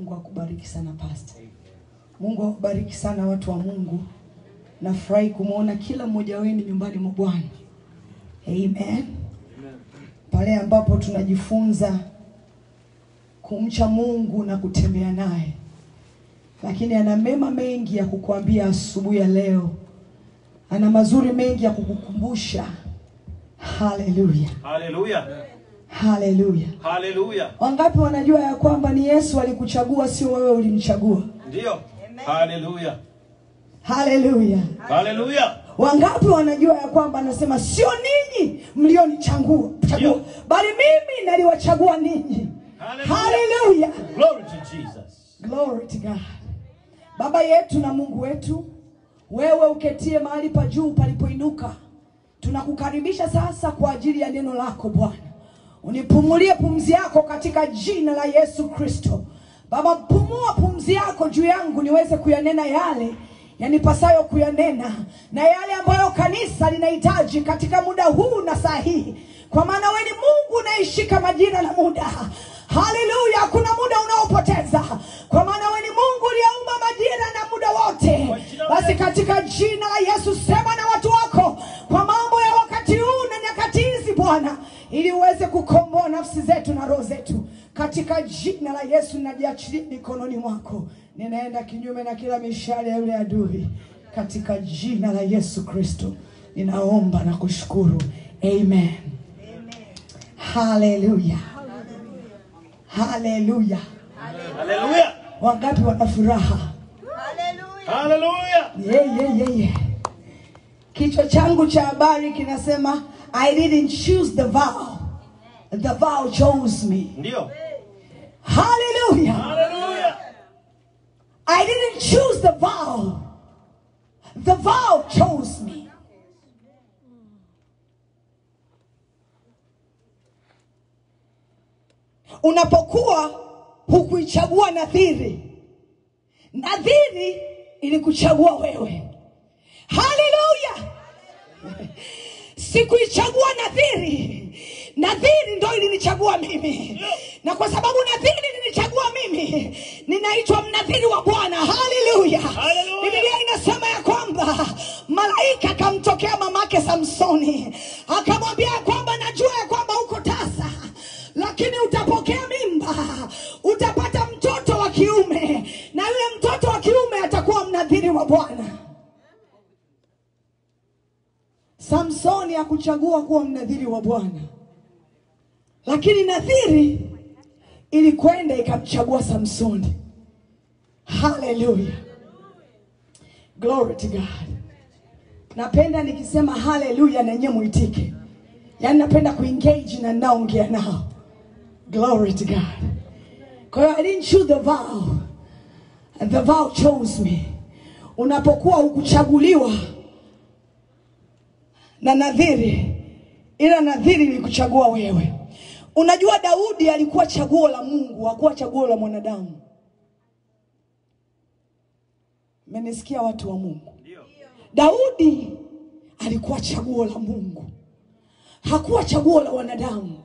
Mungu akubariki sana pastor. Mungu akubariki sana watu wa Mungu. Nafurahi kumuona kila mmoja wenu nyumbani mwa Bwana. Amen. Pale ambapo tunajifunza kumcha Mungu na kutembea naye. Lakini ana mema mengi ya kukuambia asubuhi ya leo. Ana mazuri mengi ya kukukumbusha. Hallelujah. Hallelujah. Hallelujah. Hallelujah. Wangapi wanajua ya kwamba ni Yesu alikuchagua, sio wewe ulimchagua? Ndio. Hallelujah. Hallelujah. Hallelujah. Wangapi wanajua ya kwamba anasema sio ninyi mlionichagua, bali mimi naliwachagua ninyi. Hallelujah. Glory to Jesus. Glory to God. Baba yetu na Mungu wetu, wewe uketie mahali pa juu palipoinuka, tunakukaribisha sasa kwa ajili ya neno lako Bwana. Unipumulie pumzi yako katika jina la Yesu Kristo. Baba, pumua pumzi yako juu yangu niweze kuyanena yale yanipasayo kuyanena, na yale ambayo kanisa linahitaji katika muda huu na saa hii. Kwa maana wewe ni Mungu unaishika majira na muda. Hallelujah. Hakuna muda unaopoteza. Kwa maana wewe ni Mungu uliyeumba majira na muda wote. Basi katika jina la Yesu sema na watu wako kwa mambo ya wakati huu na nyakati hizi Bwana, ili uweze kukomboa nafsi zetu na roho zetu. Katika jina la Yesu najiachilia mikononi mwako. Ninaenda kinyume na kila mishale ya yule adui. Katika jina la Yesu Kristo ninaomba na kushukuru. Amen. Hallelujah. Hallelujah. Hallelujah. Wangapi wana furaha? Hallelujah. Yeah. Kichwa changu cha habari kinasema I didn't choose the vow. The vow chose me. Ndio. Hallelujah. Hallelujah. I didn't choose the vow. The vow chose me. Unapokuwa hukuichagua nadhiri, nadhiri ilikuchagua wewe. Hallelujah. Sikuichagua nadhiri, nadhiri ndio ilinichagua mimi. Na kwa sababu nadhiri ilinichagua mimi, ninaitwa mnadhiri wa Bwana. Hallelujah. Biblia inasema ya kwamba malaika akamtokea mamake Samsoni, akamwambia kwamba najua ya kwamba uko tasa, lakini utapokea mimba, utapata mtoto wa kiume, na yule mtoto wa kiume atakuwa mnadhiri wa Bwana. Samsoni hakuchagua kuwa mnadhiri wa Bwana, lakini nadhiri ilikwenda ikamchagua Samsoni. Hallelujah. Glory to God. Napenda nikisema hallelujah na nyinyi muitike. Yaani napenda kuengage na naongea nao. Glory to God. Kwa hiyo I didn't choose the vow. The vow chose me. Unapokuwa ukuchaguliwa na nadhiri, ila nadhiri ilikuchagua wewe. Unajua Daudi alikuwa chaguo la Mungu, hakuwa chaguo la mwanadamu. Mmenisikia watu wa Mungu? Daudi alikuwa chaguo la Mungu, hakuwa chaguo la wanadamu.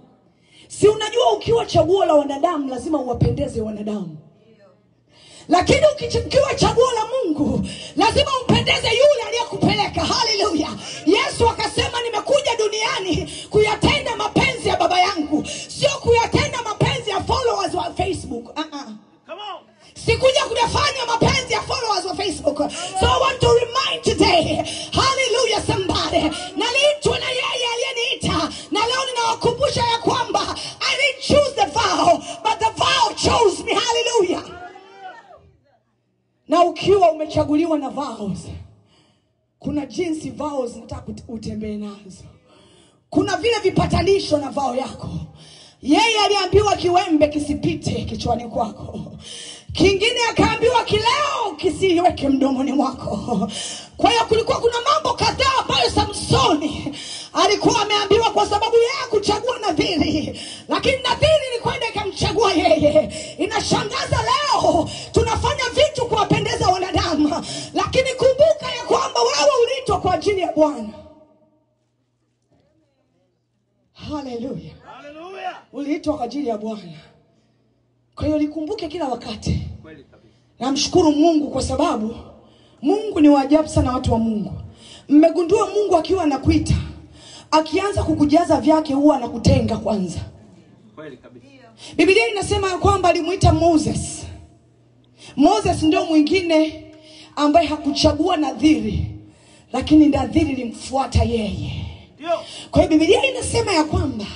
Si unajua ukiwa chaguo la wanadamu lazima uwapendeze wanadamu. Lakini ukiwa chaguo la Mungu lazima umpendeze yule aliyekupeleka. Hallelujah. Yesu akasema nimekuja duniani kuyatenda mapenzi ya Baba yangu, sio kuyatenda mapenzi ya followers wa Facebook. Come on. Sikuja kuyafanya mapenzi ya followers wa Facebook. So I want to remind today, hallelujah somebody, naliitwa na yeye aliyeniita, na leo ninawakumbusha ya kwamba I didn't choose the vow, but the vow chose me. Hallelujah. Na ukiwa umechaguliwa na vows, kuna jinsi vows nataka utembee nazo. Kuna vile vipatanisho na vow yako. Yeye aliambiwa kiwembe kisipite kichwani kwako. Kingine akaambiwa kileo kisiweke mdomoni mwako. Kwa hiyo kulikuwa kuna mambo kadhaa ambayo Samsoni alikuwa ameambiwa kwa sababu yeye kuchagua nadhiri. Lakini nadhiri ilikwenda ikamchagua yeye. Inashangaza leo tunafanya vitu kuwapendeza wanadamu, lakini kumbuka ya kwamba wewe uliitwa kwa ajili ya Bwana. Hallelujah. Hallelujah. Uliitwa kwa ajili ya Bwana. Kwa hiyo likumbuke kila wakati Namshukuru Mungu kwa sababu Mungu ni wa ajabu sana watu wa Mungu. Mmegundua Mungu akiwa anakuita, akianza kukujaza vyake huwa anakutenga kwanza. Kweli kabisa. Biblia inasema kwamba alimuita Moses. Moses ndio mwingine ambaye hakuchagua nadhiri, lakini nadhiri ilimfuata yeye. Ndio. Kwa hiyo Biblia inasema ya kwamba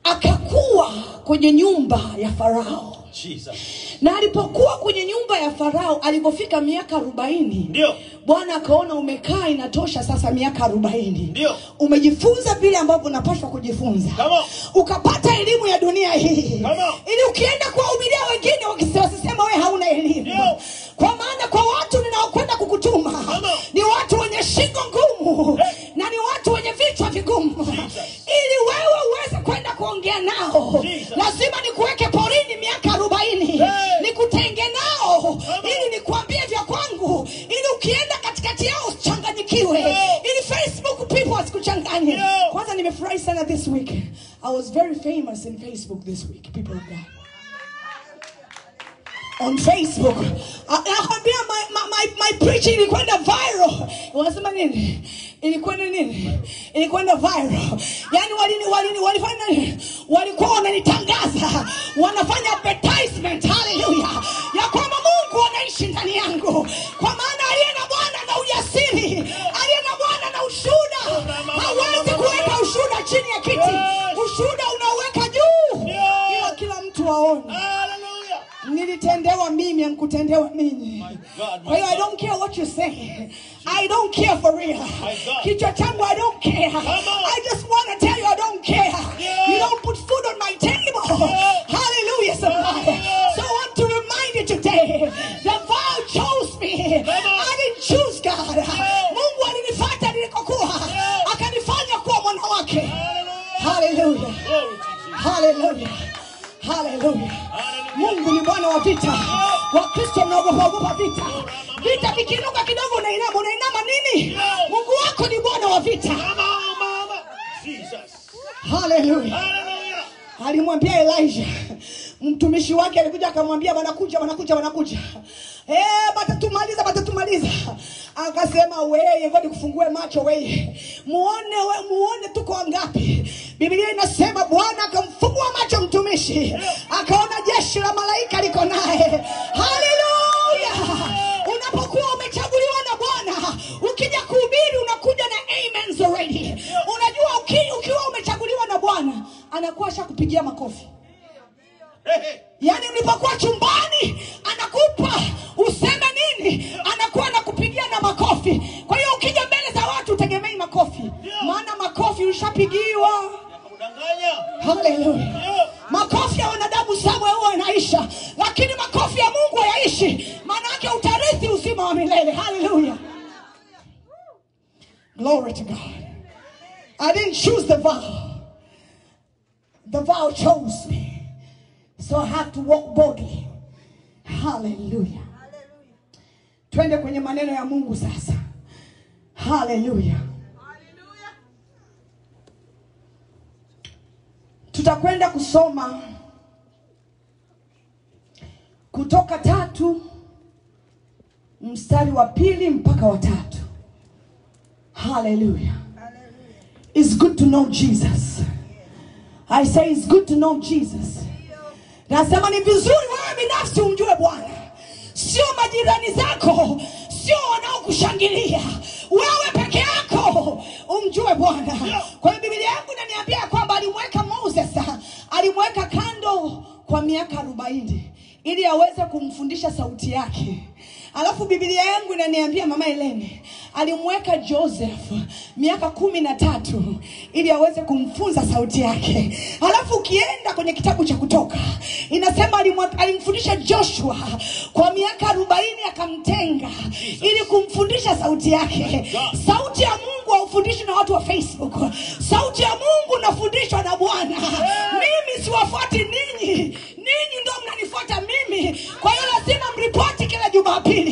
akakuwa kwenye nyumba ya Farao. Jesus. Na alipokuwa kwenye nyumba ya Farao, alipofika miaka 40, ndio Bwana akaona umekaa inatosha sasa miaka 40. Ndio. Umejifunza vile ambavyo unapaswa kujifunza. Ukapata elimu ya dunia hii. Ili ukienda kuwahubiria wengine wakisema wewe hauna elimu. Ndio. Kwa maana kwa watu ninaokwenda kukutuma ni watu wenye shingo ngumu, na ni watu wenye vichwa vigumu. Ili wewe uweze kwenda kuongea nao, lazima nikuweke porini miaka 40. Nikutenge nao ili nikuambie vya kwangu, ili ukienda katikati yao usichanganyikiwe, ili Facebook people wasikuchanganye. Kwanza nimefurahi sana this week. I was very famous in Facebook this week, people of God. On Facebook, nakwambia my preaching ilikwenda viral. Wanasema nini? Ilikwenda nini? Ilikwenda viral. Yani walifanya nini? Walikuwa wananitangaza, wanafanya advertisement, hallelujah, ya kwamba Mungu anaishi ndani yangu. Kwa maana aliye na Bwana na ujasiri, aliye na Bwana na ushuhuda, hawezi kuweka ushuhuda chini ya kiti. Ushuhuda unauweka juu, ila kila mtu aone. Nilitendewa mimi, mkutendewa ninyi. Kwa hiyo I don't care what you say. I don't care for real. Kichwa changu I don't care. I just want to tell you I don't care. You don't put food on my table. Hallelujah, somebody. So I want to remind you today, the vow chose me. I didn't choose God. Mungu alinifuata nilikokuwa, akanifanya kuwa mwana wake. Hallelujah. Hallelujah. Hallelujah. Mungu ni Bwana wa vita. Wakristo mnaogopa vita. Vita vikinuka kidogo unainama nini? Mungu wako ni Bwana wa vita. Jesus. Hallelujah. Alimwambia Elijah, mtumishi wake alikuja akamwambia wanakuja. Batatumaliza. Akasema wewe ngoja kufungue macho wewe. Muone tuko wangapi. Biblia inasema Bwana akamfungua macho mtumishi, akaona jeshi la malaika liko naye. Hallelujah. Unapokuwa umechaguliwa na Bwana, ukija kuhubiri unakuja na amens already. Unajua ukiwa umechaguliwa na Bwana, anakuwa shakupigia makofi. Yaani ulipokuwa chumbani anakupa useme nini, anakuwa anakupigia na makofi. Kwa hiyo ukija mbele za watu utegemei makofi, maana makofi ulishapigiwa. Hallelujah. Makofi ya wanadamu sawa huwa yanaisha, lakini makofi ya Mungu hayaishi. Maana yake utarithi uzima wa milele. Hallelujah. Glory to God. I didn't choose the vow. The vow chose me. So I have to walk boldly. Hallelujah. Twende kwenye maneno ya Mungu sasa. Hallelujah. Tutakwenda kusoma Kutoka 3 mstari wa 2 mpaka wa 3. Hallelujah. It's good to know Jesus. I say it's good to know Jesus. Nasema ni vizuri wewe binafsi umjue Bwana. Sio majirani zako, sio wanaokushangilia. Wewe peke yako umjue Bwana. Kwa hiyo Biblia yangu inaniambia kwamba alimweka Moses, alimweka kando kwa miaka 40 ili aweze kumfundisha sauti yake. Alafu Biblia yangu inaniambia Mama Helene alimweka Joseph miaka 13 ili aweze kumfunza sauti yake. Alafu ukienda kwenye kitabu cha Kutoka inasema alimfundisha Joshua kwa miaka 40 akamtenga ili kumfundisha sauti yake. Sauti ya Mungu haufundishwi na watu wa Facebook. Sauti ya Mungu nafundishwa na Bwana. Mimi siwafuati ninyi. Ninyi ndio mnanifuata mimi. Kwa hiyo lazima mripoti kila Jumapili.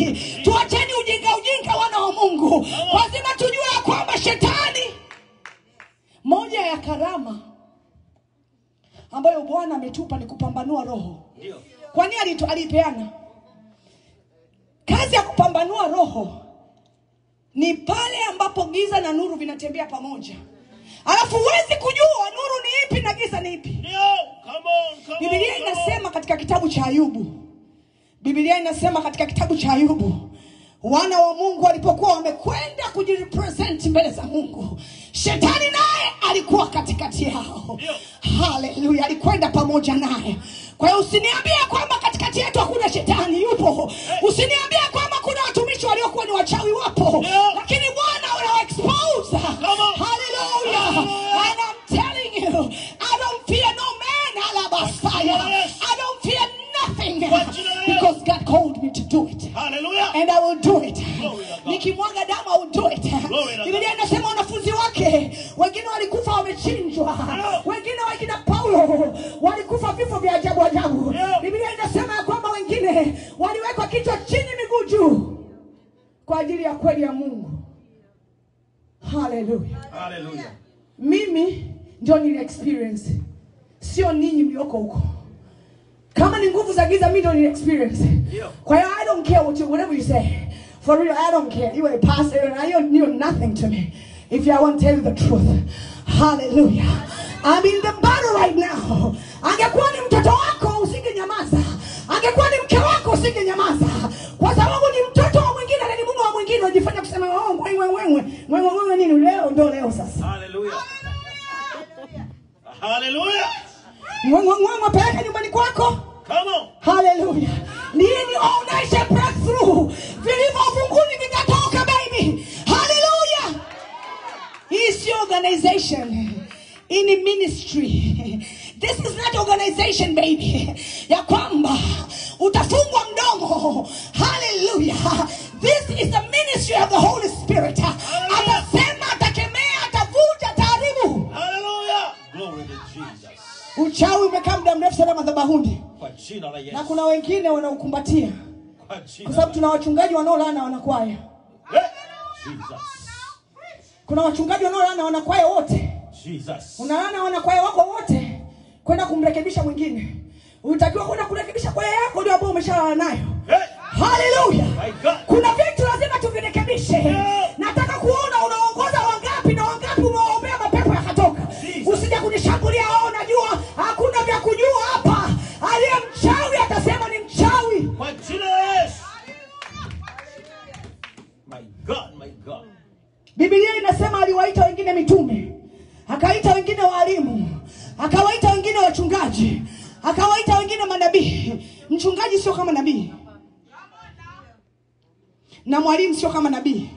Tuacheni ujinga wana wa Mungu. Lazima tujue ya kwamba shetani, moja ya karama ambayo Bwana ametupa ni kupambanua roho. Kwa nini alipeana? kazi ya kupambanua roho ni pale ambapo giza na nuru vinatembea pamoja. Alafu huwezi kujua nuru ni ipi na giza ni ipi. Biblia inasema katika kitabu cha Ayubu. Biblia inasema katika kitabu cha Ayubu, wana wa Mungu walipokuwa wamekwenda kujirepresent mbele za Mungu, shetani naye alikuwa katikati yao. Haleluya, alikwenda pamoja naye. Kwa hiyo usiniambie kwamba katikati yetu hakuna shetani, yupo. Usiniambie kwamba kuna watumishi waliokuwa ni wachawi, wapo. Lakini Bwana ana expose. Hallelujah. And I'm telling you, I don't fear no man, alabasaya. I don't fear nothing because God called me to do it. Hallelujah. And I will do it. Nikimwaga damu I will do it. Biblia inasema wanafunzi wake wengine walikufa wamechinjwa. Wengine wakina Paulo walikufa vifo vya ajabu ajabu. Biblia inasema kwamba wengine waliwekwa kichwa chini miguu juu kwa ajili ya kweli ya Mungu. Hallelujah. Hallelujah. Mimi ndio nili experience, sio ninyi mlioko huko. Kama ni nguvu za giza, mimi ndio nili experience. Kwa hiyo I don't care whatever you say. For real, I don't care. You are a pastor and you're nothing to me if I won't tell you the truth. Hallelujah. I'm in the battle right now. Angekuwa ni mtoto wako usingenyamaza. Angekuwa ni mke wako usingenyamaza. Kwa sababu ni mtoto wa mwingine na ni mume wa mwingine, unajifanya kusema wewe nini leo ndio leo sasa. Hallelujah. Hallelujah. Wewe peleka nyumbani kwako. Come on. Hallelujah. Nini onesha breakthrough. Vilivyo funguni vitatoka baby. Hallelujah. It's your organization. In ministry. This is not organization baby. Ya kwamba utafungwa mdomo. Hallelujah. This is the ministry of the Holy Spirit. Atasema, atakemea, atavuja, ataharibu. Hallelujah. Glory to Jesus. Uchawi umekaa muda mrefu sana madhabahuni. Kwa jina la Yesu. Na kuna wengine wanaukumbatia. Kwa sababu tuna wachungaji wanaolana wanakwaya. Jesus. Kuna wachungaji wanaolana wanakwaya wote. Jesus. Unalana wanakwaya wako wote kwenda kumrekebisha mwingine. Unatakiwa kwenda kurekebisha kwaya yako ndio ambayo umeshalala nayo. Hallelujah. Kuna vitu lazima tuvirekebishe. Nataka kuona unaongoza wangapi na wangapi umeombea mapepo yakatoka. Usije kunishambulia wao, unajua hakuna vya kujua hapa. Aliye mchawi atasema ni mchawi. Kwa jina la Yesu. My God, my God. Biblia inasema aliwaita wengine mitume, akaita wengine walimu, akawaita wengine wachungaji, akawaita wengine manabii. Mchungaji sio kama nabii, na mwalimu sio kama nabii,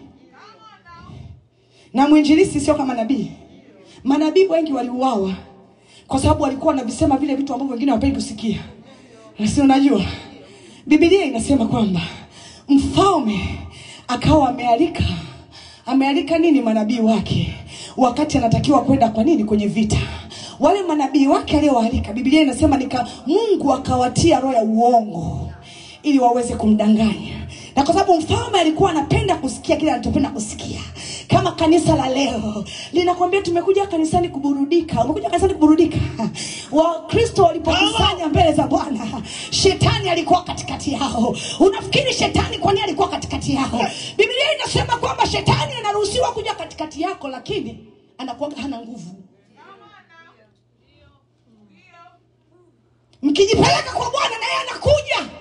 na mwinjilisti sio kama nabii. Manabii wengi waliuawa kwa sababu walikuwa wanavisema vile vitu ambavyo wengine hawapendi kusikia. Na si unajua Biblia inasema kwamba mfalme akawa amealika nini manabii wake wakati anatakiwa kwenda kwa nini kwenye vita. Wale manabii wake alioalika, Biblia inasema Mungu akawatia roho ya uongo ili waweze kumdanganya. Na kwa sababu mfalme alikuwa anapenda kusikia kile anachopenda kusikia. Kama kanisa la leo linakwambia tumekuja kanisani kuburudika. Umekuja kanisani kuburudika. Wakristo walipokusanya mbele za Bwana, shetani alikuwa katikati yao. Unafikiri shetani kwa nini alikuwa katikati yao? Biblia inasema kwamba shetani anaruhusiwa kuja katikati yako, lakini anakuwa hana nguvu. Mkijipeleka kwa Bwana naye anakuja,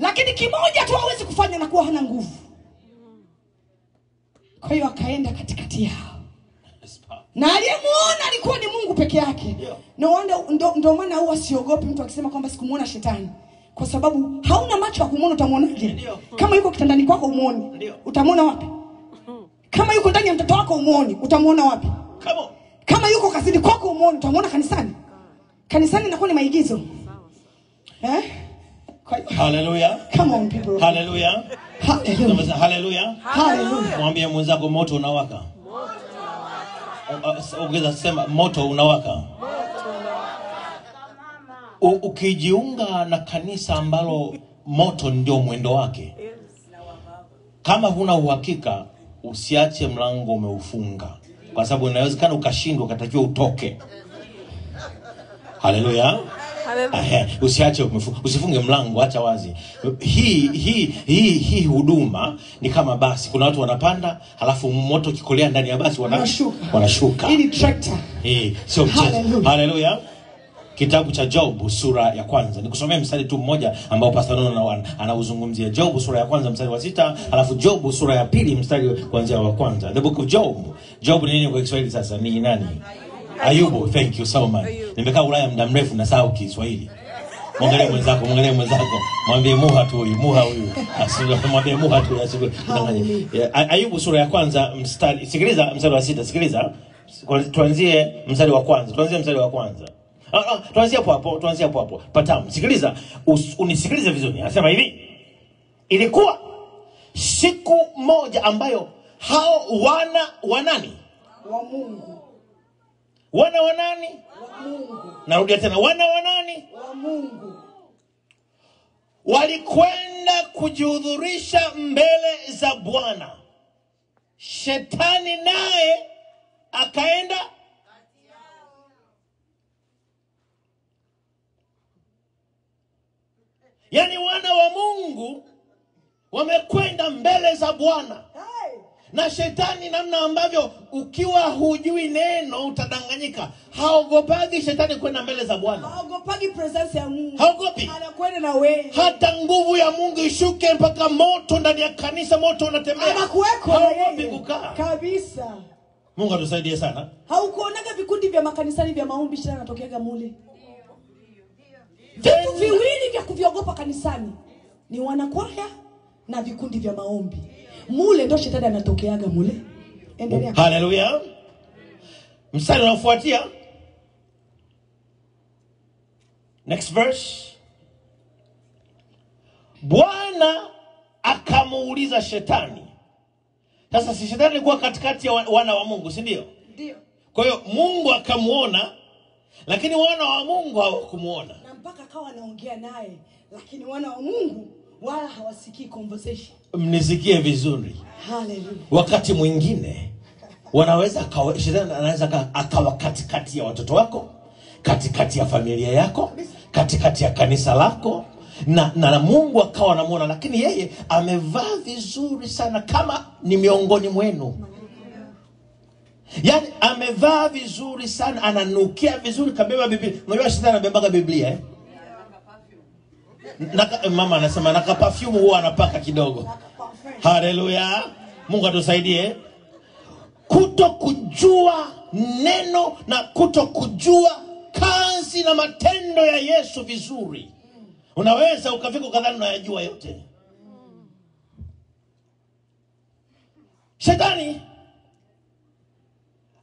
lakini kimoja tu hawezi kufanya, anakuwa hana nguvu. Kwa hiyo akaenda katikati yao. Na aliyemuona alikuwa ni Mungu peke yake. Ndio maana huwa siogopi mtu akisema kwamba sikumuona shetani. Kwa sababu hauna macho ya kumuona, utamuonaje? Kama yuko kitandani kwako umuone, utamuona wapi? Kama yuko ndani ya mtoto wako umuone, utamuona wapi? Kama yuko kazini kwako umuone, utamuona kanisani? Kanisani inakuwa ni maigizo. Hallelujah. Come on people. Hallelujah. Hallelujah. Hallelujah. Hallelujah. Mwambie mwenzako moto unawaka. Ongeza sema moto unawaka. Ukijiunga na kanisa ambalo moto ndio mwendo wake, kama huna uhakika, usiache mlango umeufunga, kwa sababu inawezekana ukashindwa, ukatakiwa utoke. Hallelujah. Usiache usifunge mlango, acha wazi. Hii huduma ni kama basi. Kuna watu wanapanda, halafu moto kikolea ndani ya basi wanashuka. Hii ni tractor. Sio mchezo. Haleluya. Kitabu cha Job sura ya kwanza. Nikusomea mstari tu mmoja ambao Pastor Nono anauzungumzia. Job sura ya kwanza mstari wa 6, halafu Job sura ya pili mstari kuanzia wa kwanza. The book of Job. Job ni nini kwa Kiswahili sasa? Ni nani? Ayubu. Thank you so much. Nimekaa Ulaya muda mrefu na sahau Kiswahili. Mwangalie mwenzako, mwambie muha huyu. Mwambie muha tu Ayubu sura ya kwanza mstari. Sikiliza mstari wa 6, sikiliza. Tuanzie mstari wa kwanza. Tuanzie hapo. Patamu. Sikiliza, unisikilize vizuri. Anasema hivi: ilikuwa siku moja ambayo hao wana wa nani? Wa Mungu. Wana wa nani? Wa Mungu. Narudia tena, wana wa nani? Wa Mungu. Walikwenda kujihudhurisha mbele za Bwana. Shetani naye akaenda yani wana wa Mungu wamekwenda mbele za Bwana. Na shetani, namna ambavyo ukiwa hujui neno utadanganyika. Haogopagi shetani kwenda mbele za Bwana. Haogopagi presence ya Mungu. Haogopi. Anakwenda na wewe. Hata nguvu ya Mungu ishuke mpaka moto ndani ya kanisa, moto unatembea. Anakuweko. Haogopi kukaa. Kabisa. Mungu atusaidie sana. Haukuonaga vikundi vya makanisani vya maombi shetani anatokeaga mule? Vitu viwili vya kuviogopa kanisani ni wanakwaya na vikundi vya maombi. Mule ndo shetani anatokeaga mule. Endelea. Haleluya. Mstari unaofuatia. Next verse. Bwana akamuuliza shetani. Sasa si shetani alikuwa katikati ya wana wa Mungu, si ndio? Ndio. Kwa hiyo Mungu akamuona, lakini wana wa Mungu hawakumuona. Na mpaka akawa anaongea naye, lakini wana wa Mungu wala hawasikii conversation. Mnisikie vizuri. Hallelujah. Wakati mwingine shetani anaweza akawa katikati ya watoto wako, katikati ya familia yako, katikati ya kanisa lako, na Mungu akawa anamuona, lakini yeye amevaa vizuri sana kama ni miongoni mwenu. Yani amevaa vizuri sana, ananukia vizuri, kabeba Biblia. Unajua shetani anabebaga Biblia mama anasema naka perfume huwa anapaka kidogo. Haleluya. Mungu atusaidie. Kutokujua neno na kutokujua kazi na matendo ya Yesu vizuri, unaweza ukafika kadhani unayajua yote. Shetani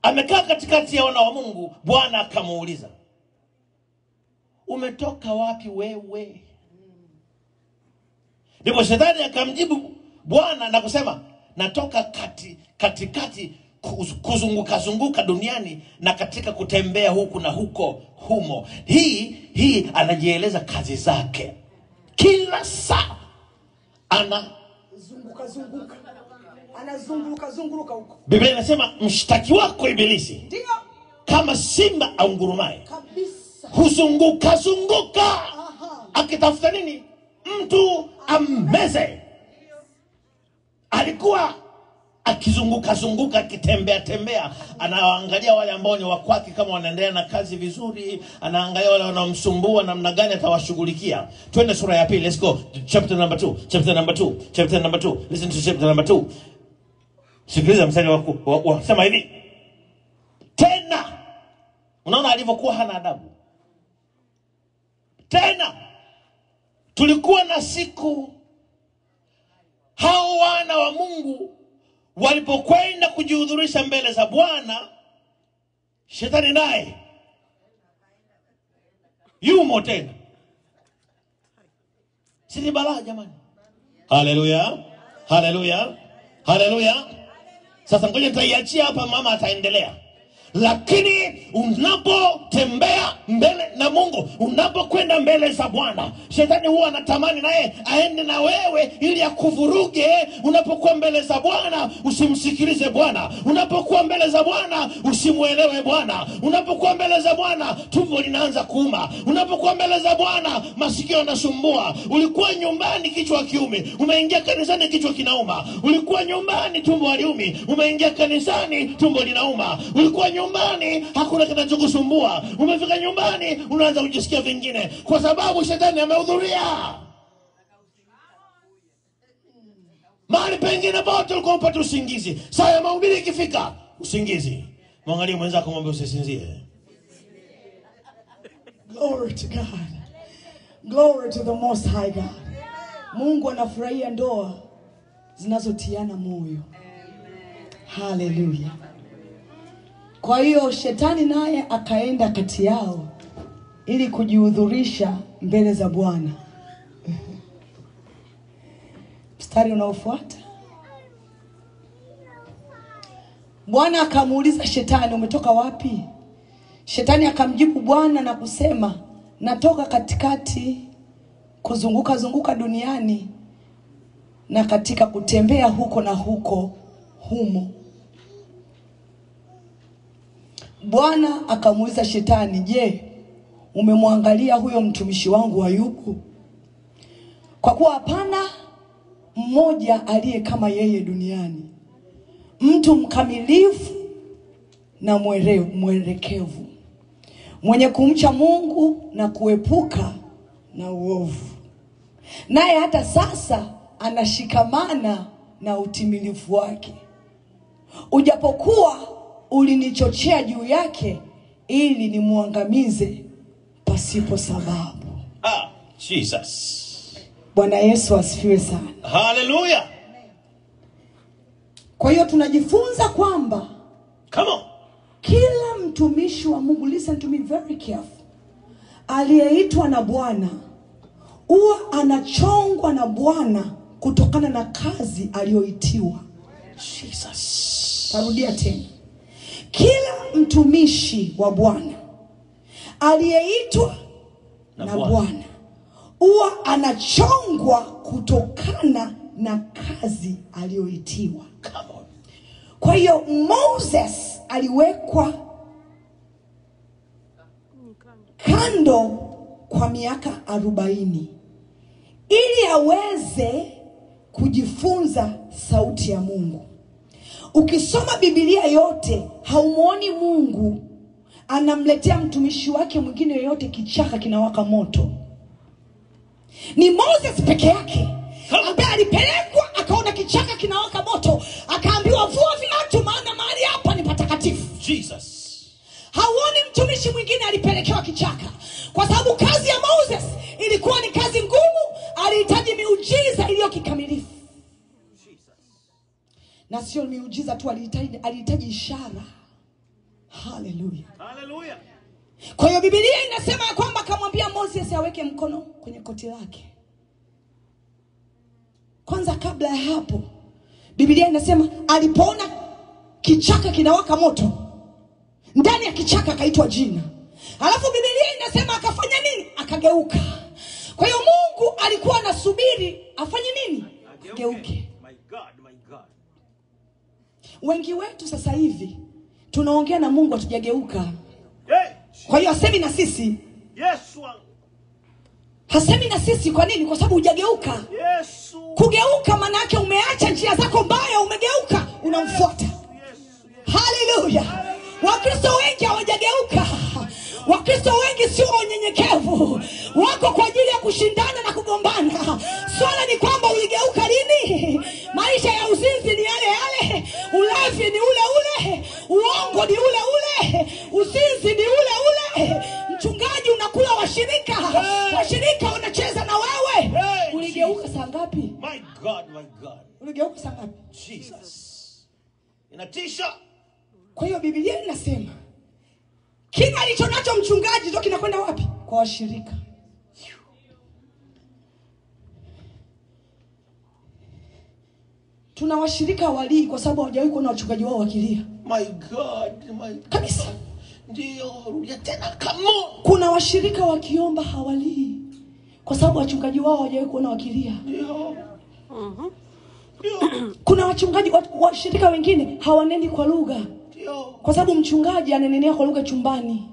amekaa katikati ya wana wa Mungu. Bwana akamuuliza, umetoka wapi wewe? Ndipo shetani akamjibu Bwana na kusema, natoka katikati kuzunguka duniani na katika kutembea huku na huko humo. Hii anajieleza kazi zake. Kila saa anazunguka huko. Biblia inasema mshtaki wako Ibilisi ndio kama simba aungurumaye. Kabisa. Huzunguka akitafuta nini? Mtu ammeze. Alikuwa akizunguka akitembea, anaangalia wale ambao ni wakwaki kama wanaendelea na kazi vizuri, anaangalia wale wanaomsumbua namna gani atawashughulikia. Twende sura ya pili. Let's go. Chapter number 2. Listen to chapter number 2. Sikiliza mstari wa sema hivi. Tena unaona alivyokuwa hana adabu. Tena tulikuwa na siku hao wana wa Mungu walipokwenda kujihudhurisha mbele za Bwana, shetani naye yumo tena. Si balaa jamani. Haleluya. Sasa ngoja nitaiachia hapa, mama ataendelea. Lakini unapotembea mbele na Mungu, unapokwenda mbele mbele za Bwana. Shetani huwa anatamani naye aende na wewe ili akuvuruge. Unapokuwa mbele za Bwana, usimsikilize Bwana. Unapokuwa mbele za Bwana, usimuelewe Bwana. Unapokuwa mbele za Bwana, tumbo linaanza kuuma. Unapokuwa mbele za Bwana, masikio yanasumbua. Ulikuwa nyumbani kichwa kiume, umeingia kanisani kichwa kinauma. Ulikuwa nyumbani tumbo haliumi, umeingia kanisani tumbo linauma. Ulikuwa nyumbani hakuna kinachokusumbua, umefika nyumbani unaanza kujisikia vingine, kwa sababu shetani amehudhuria. Mahali pengine pote ulikuwa upate usingizi, saa ya mahubiri ikifika usingizi. Mwangalie mwenzako mwambie usisinzie. Glory to God. Glory to the Most High God. Mungu anafurahia ndoa zinazotiana moyo. Hallelujah. Kwa hiyo shetani naye akaenda kati yao ili kujihudhurisha mbele za Bwana. Mstari unaofuata, Bwana akamuuliza shetani, umetoka wapi? Shetani akamjibu Bwana na kusema, natoka katikati kuzunguka duniani na katika kutembea huko na huko humo. Bwana akamuuliza shetani, je, umemwangalia huyo mtumishi wangu Ayubu? Kwa kuwa hapana mmoja aliye kama yeye duniani, mtu mkamilifu na mwelekevu, mwenye kumcha Mungu na kuepuka na uovu. Naye hata sasa anashikamana na utimilifu wake, ujapokuwa ulinichochea juu yake ili nimuangamize pasipo sababu. Jesus. Bwana Yesu asifiwe sana. Hallelujah. Kwa hiyo tunajifunza kwamba, come on, kila mtumishi wa Mungu, listen to me very careful, aliyeitwa na Bwana huwa anachongwa na Bwana kutokana na kazi aliyoitiwa. Jesus. Tarudia tena. Kila mtumishi wa Bwana aliyeitwa na Bwana huwa anachongwa kutokana na kazi aliyoitiwa. Kwa hiyo Moses aliwekwa kando kwa miaka 40 ili aweze kujifunza sauti ya Mungu. Ukisoma Biblia yote haumuoni Mungu anamletea mtumishi wake mwingine yoyote kichaka kinawaka moto. Ni Moses peke yake ambaye alipelekwa akaona kichaka kinawaka moto, akaambiwa vua viatu maana mahali hapa ni patakatifu. Jesus. Hauoni mtumishi mwingine alipelekewa kichaka, kwa sababu kazi ya Moses ilikuwa ni kazi ngumu, alihitaji miujiza iliyo kikamilifu. Na sio miujiza tu, alihitaji ishara. Hallelujah. Hallelujah. Kwa hiyo Biblia inasema ya kwamba akamwambia Moses aweke mkono kwenye koti lake. Kwanza kabla ya hapo, Biblia inasema alipoona kichaka kinawaka moto, ndani ya kichaka akaitwa jina. Alafu Biblia inasema akafanya nini? Akageuka. Kwa hiyo Mungu alikuwa anasubiri afanye nini? Ageuke. My God, my God. Wengi wetu sasa hivi tunaongea na Mungu hatujageuka. Hey. Kwa hiyo hasemi na sisi. Yesu. Hasemi na sisi kwa nini? Kwa sababu hujageuka. Yesu. Kugeuka maana yake umeacha njia zako mbaya, umegeuka, unamfuata. Hallelujah. Wakristo wengi hawajageuka. Wakristo wengi sio wanyenyekevu. Wako kwa ajili ya kushindana na kugombana. Swala ni kwamba uligeuka lini? Maisha ya uzinzi ni yale yale, ulevi ni ule ule, uongo ni ule ule, uzinzi ni ule ule. Mchungaji unakula washirika, washirika wanacheza na wewe. Uligeuka saa ngapi? My God, my God. Uligeuka saa ngapi? Jesus. Inatisha. Kwa hiyo Biblia inasema kila alicho nacho mchungaji ndio kinakwenda wapi? Kwa washirika. Tuna washirika walii kwa sababu hawajawahi kuona wachungaji wao wakilia. My God, my kabisa. Ndio, rudia tena kama. Kuna washirika wakiomba hawalii. Kwa sababu wachungaji wao hawajawahi kuona wakilia. Ndio. Kuna wachungaji washirika wengine hawaneni kwa lugha. Ndio. Kwa sababu mchungaji ananenea kwa lugha chumbani.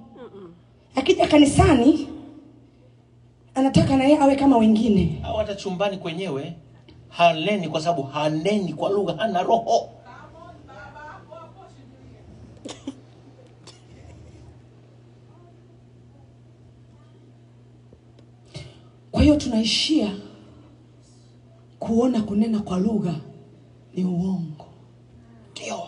Akija kanisani anataka na yeye awe kama wengine. Au hata chumbani kwenyewe haneni kwa sababu haneni kwa lugha, hana roho. Kwa hiyo tunaishia kuona kunena kwa lugha ni uongo. Ndio.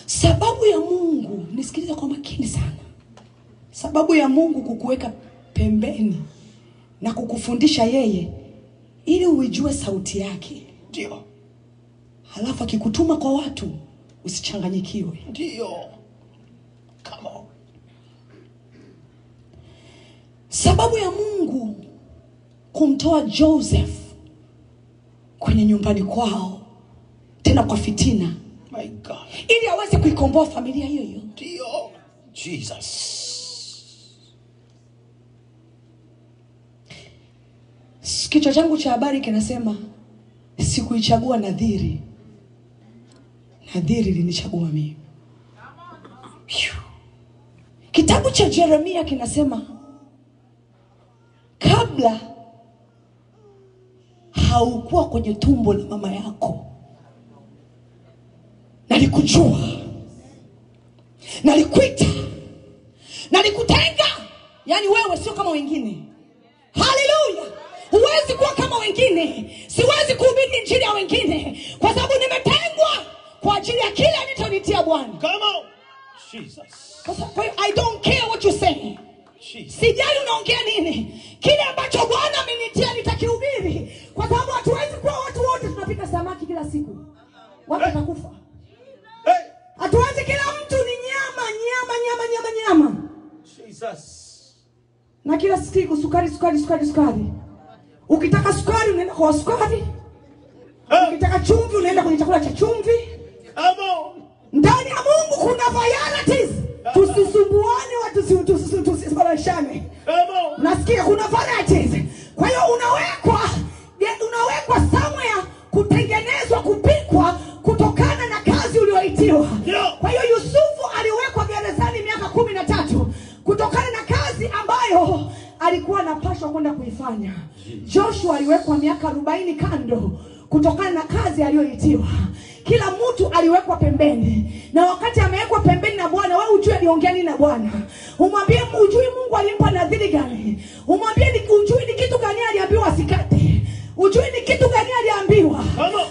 Sababu ya Mungu, nisikilize kwa makini sana. Sababu ya Mungu kukuweka pembeni na kukufundisha yeye ili uijue sauti yake. Ndio. Halafu akikutuma kwa watu usichanganyikiwe. Ndio. Come on. Sababu ya Mungu kumtoa Joseph kwenye nyumbani kwao tena kwa fitina, My God. ili aweze kuikomboa familia hiyo hiyo. Ndio. Jesus. Kichwa changu cha habari kinasema sikuichagua nadhiri, nadhiri linichagua mimi. Kitabu cha Yeremia kinasema kabla haukuwa kwenye tumbo la mama yako nalikujua, nalikuita, nalikutenga. Yani wewe sio kama wengine. Haleluya. Huwezi kuwa kama wengine. Siwezi kuhubiri injili ya wengine kwa sababu nimetengwa kwa ajili ya kile alichonitia Bwana. Come on. Jesus. Kwa hiyo I don't care what you say. Jesus. Sijali unaongea nini. Kile ambacho Bwana amenitia nitakihubiri, kwa sababu hatuwezi kuwa watu wote tunapika samaki kila siku. Watu watakufa. Hatuwezi kila mtu ni nyama. Jesus. Na kila siku sukari. Ukitaka sukari unaenda kwa sukari. Ukitaka chumvi unaenda kwenye chakula cha chumvi. Ndani ya Mungu kuna varieties. Tusisumbuane watu, tusisibishane. Nasikia kuna varieties. Kwa hiyo unawekwa somewhere kutengenezwa, kupikwa kutokana na kazi uliyoitiwa. Kwa hiyo Yusufu aliwekwa gerezani miaka 13 kutokana na kazi ambayo alikuwa anapaswa kwenda kuifanya. Joshua aliwekwa miaka 40 kando kutokana na kazi aliyoitiwa. Kila mtu aliwekwa pembeni. Na wakati amewekwa pembeni na Bwana, wewe ujue aliongea nini na Bwana. Umwambie ujue Mungu alimpa nadhiri gani. Umwambie ujue ni kitu gani aliambiwa asikate. Ujue ni kitu gani aliambiwa.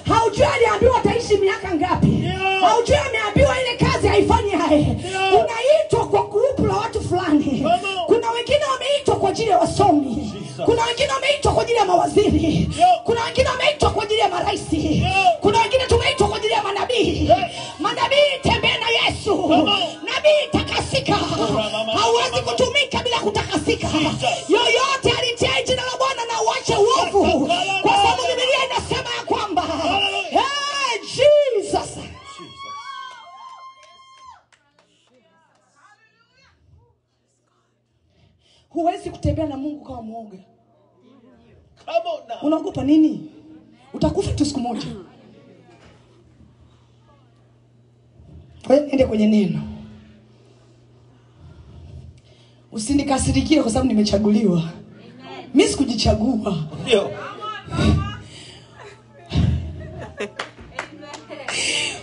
Haujui aliambiwa ataishi miaka ngapi. Haujui ameambiwa ile kazi haifanyi hai. Unaitwa kwa grupu la watu fulani. Kuna wengine wameitwa kwa ajili ya wasomi. Kuna wengine wameitwa kwa ajili ya mawaziri. Kuna wengine wameitwa kwa ajili ya maraisi. Kuna wengine tumeitwa kwa ajili ya manabii. Manabii tembea na Yesu. Nabii takasika. Hauwezi kutumika bila kutakasika. Yoyote alitia jina la Bwana na uache uovu. Kwa sababu Biblia inasema ya kwamba Jesus. Huwezi kutembea na Mungu kama mwoga. Unaogopa nini? Utakufa tu siku moja. Ende kwenye neno. Usinikasirikie kwa sababu nimechaguliwa. Mimi sikujichagua. Ndio.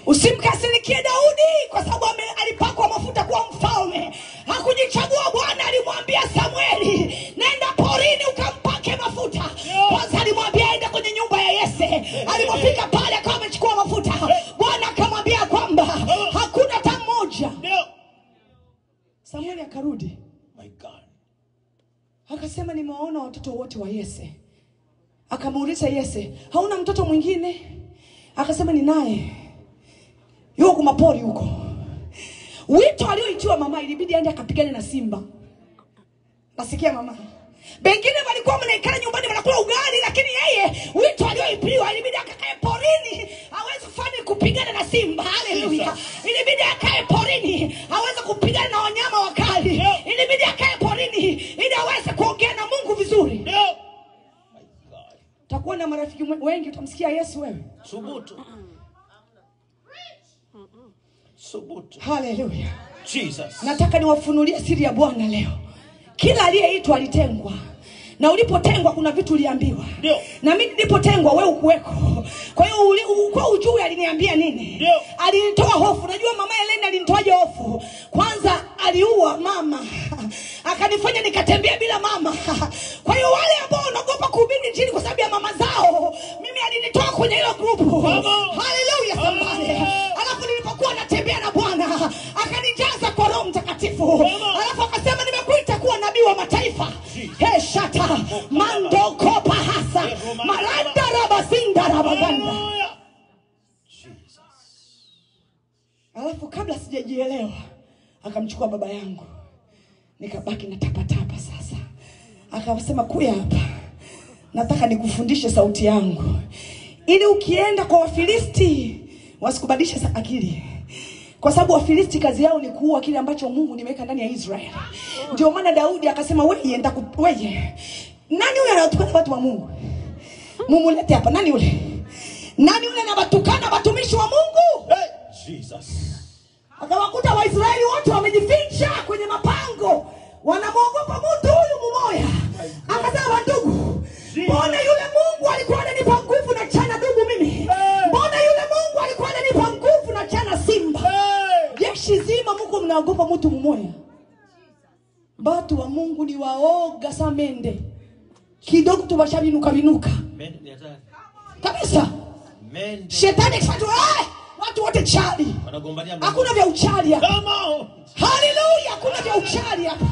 Usimkasirikie Daudi kwa sababu alipakwa mafuta kuwa mfalme. Hakujichagua. Bwana alimwambia Samueli, nenda porini ukampake mafuta. Kwanza alimwambia aende kwenye nyumba ya Yese. Alipofika pale akawa amechukua mafuta. Bwana akamwambia kwamba hakuna hata mmoja. Samueli akarudi. My God. Akasema nimewaona watoto wote wa Yese. Akamuuliza Yese, hauna mtoto mwingine? Akasema ni naye. Yuko kwa mapori huko. Wito alioitiwa mama ilibidi aende akapigane na simba. Nasikia mama. Bengine walikuwa mnaikana nyumbani wanakula ugali, lakini yeye wito alioipiwa ilibidi akakae porini aweze kufanya kupigana na simba. Haleluya. Ilibidi akae porini aweze kupigana na wanyama wakali. Ilibidi akae porini hujamsikia Yesu wewe? Subutu. Subutu. Hallelujah. Jesus. Nataka niwafunulie siri ya Bwana leo. Kila aliyeitwa alitengwa. Na ulipotengwa kuna vitu uliambiwa. Ndio. Na mimi nilipotengwa wewe ukuweko. Kwa hiyo kwa ujui aliniambia nini? Ndio. Alinitoa hofu. Najua mama Helena alinitoaje hofu. Kwanza aliua mama. Akanifanya nikatembea bila mama. Kwa hiyo wale ambao wanaogopa kuhubiri injili kwa sababu ya mama zao, mimi alinitoa kwenye hilo grupu. Hallelujah somebody. Alafu nilipokuwa natembea na Bwana, akanijaza kwa Roho Mtakatifu. Alafu akasema nimekuita kuwa nabii wa mataifa. He shata mando kopa hasa maranda rabazinda rabaganda. Jesus. Alafu kabla sijajielewa akamchukua baba yangu. Nikabaki na tapatapa sasa. Akasema kuya hapa. Nataka nikufundishe sauti yangu. Ili ukienda kwa Wafilisti wasikubadilishe akili. Kwa sababu Wafilisti kazi yao ni kuua kile ambacho Mungu nimeweka ndani ya Israeli. Ndio maana Daudi akasema wewe nani yule anatukana watu wa Mungu? Mumulete hapa nani yule? Nani yule anawatukana watumishi wa Mungu? Hey, Jesus. Akawakuta Waisraeli wote wamejificha kwenye mapango. Wanamuogopa mtu huyu mmoja. Akasema ndugu, mbona yule Mungu alikuwa ananipa nguvu na chana dubu mimi? Mbona yule Mungu alikuwa ananipa nguvu na chana simba? Jeshi zima Mungu mnaogopa mtu mmoja. Watu wa Mungu ni waoga samende. Kidogo tu bashabinuka binuka. Kabisa. Shetani kifatwa watu wote chali. Hakuna vya uchali hapa. Hallelujah, hakuna vya uchali hapa.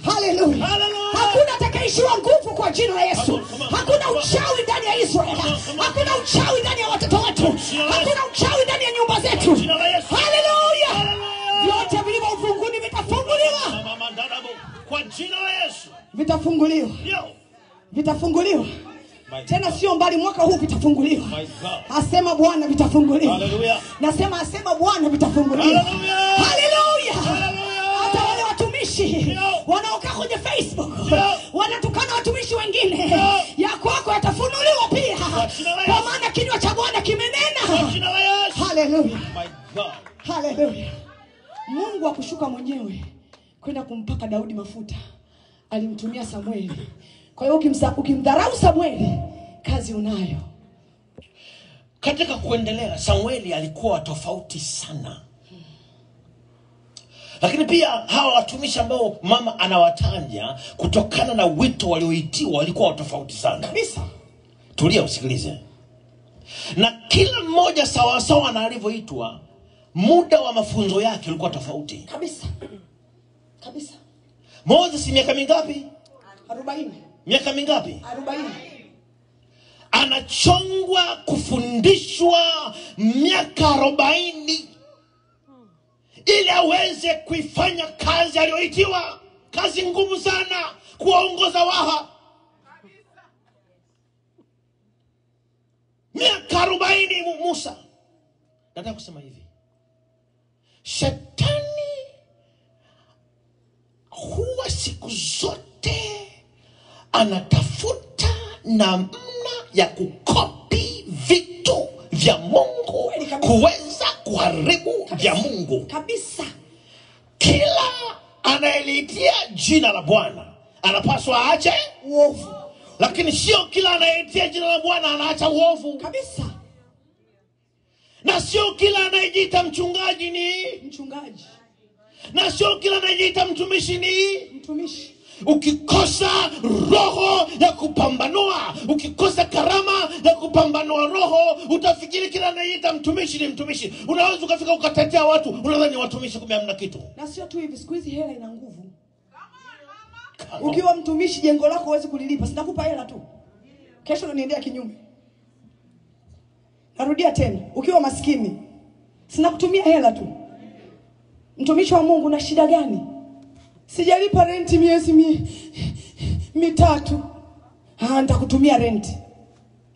Hallelujah. Hakuna atakayeishiwa nguvu kwa jina la Yesu. Hakuna uchawi ndani ya Israeli. Hakuna uchawi ndani ya watoto wetu. Hakuna uchawi ndani ya nyumba zetu. Hallelujah. Vyote vilivyo ufunguni vitafunguliwa. Kwa jina la Yesu. Vitafunguliwa. Vitafunguliwa. Tena sio mbali mwaka huu vitafunguliwa. Asema Bwana vitafunguliwa. Hallelujah. Nasema asema Bwana vitafunguliwa. Hallelujah. Hata wale watumishi wanaokaa kwenye Facebook wanatukana watumishi wengine, ya kwako yatafunuliwa pia. Kwa maana kinywa cha Bwana kimenena. Hallelujah. Hallelujah. Mungu akushuka mwenyewe kwenda kumpaka Daudi mafuta. Alimtumia Samueli. Kwa hiyo ukimdharau Samueli, kazi unayo. Katika kuendelea, Samueli alikuwa tofauti sana. Lakini pia hawa watumishi ambao mama anawataja kutokana na wito walioitiwa walikuwa tofauti sana. Kabisa. Tulia usikilize. Na kila mmoja sawa sawa na alivyoitwa, muda wa mafunzo yake ulikuwa tofauti. Kabisa. Kabisa. Moses miaka mingapi? 40. Miaka mingapi? 40. Anachongwa kufundishwa miaka 40 ili aweze kuifanya kazi aliyoitiwa. Kazi ngumu sana, kuwaongoza waha. Miaka 40 Musa. Nataka kusema hivi. Shetani huwa siku zote anatafuta namna ya kukopi vitu vya Mungu, kuweza kuharibu vya Mungu. Kabisa. Kila anayeliitia jina la Bwana anapaswa aache uovu. Lakini sio kila anayeitia jina la Bwana anaacha uovu. Kabisa. Na sio kila anayejiita mchungaji ni mchungaji. Na sio kila anayejiita mtumishi ni mtumishi. Ukikosa roho ya kupambanua, ukikosa karama ya kupambanua roho, utafikiri kila anayejiita mtumishi ni mtumishi. Unaweza ukafika ukatetea watu, unadhani watumishi kumbe hamna kitu. Na sio tu hivi, siku hizi hela ina nguvu. Ukiwa mtumishi jengo lako huwezi kulilipa, sitakupa hela tu. Kesho unaniendea kinyume. Narudia tena, ukiwa maskini sina kutumia hela tu. Mtumishi wa Mungu na shida gani? Sijalipa renti miezi 3. Nitakutumia renti.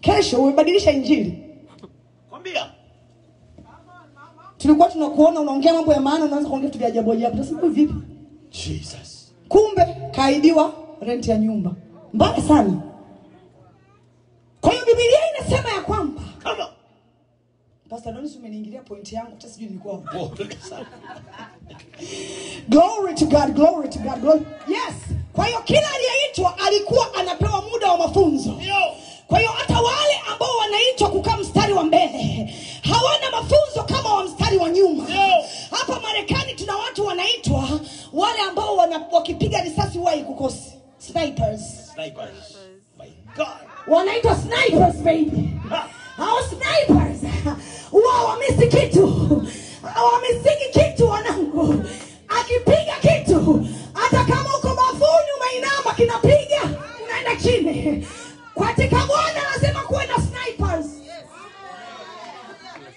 Kesho umebadilisha injili. Kwambia. Tulikuwa tunakuona unaongea mambo ya maana, unaanza kuongea vitu vya ajabu ajabu. Tunasema vipi? Jesus. Kumbe kaidiwa renti ya nyumba. Mbaya sana. Kwa hiyo Biblia inasema ya Pastor Donis umeniingilia point yangu hata sijui nilikuwa. Glory to God, glory to God, glory. Yes. Kwa hiyo kila aliyeitwa alikuwa anapewa muda wa mafunzo. Kwa hiyo hata wale ambao wanaitwa kukaa mstari wa mbele hawana mafunzo kama wa mstari wa nyuma. Hapa Marekani tuna watu wanaitwa wale ambao wakipiga risasi huwa kukosi. Snipers. Snipers. My God. Wanaitwa snipers baby. Hao snipers wao wamisi kitu. Wamisiki kitu wanangu. Akipiga kitu hata kama uko bafuni umeinama kinapiga unaenda chini. Katika Bwana lazima kuwe na snipers.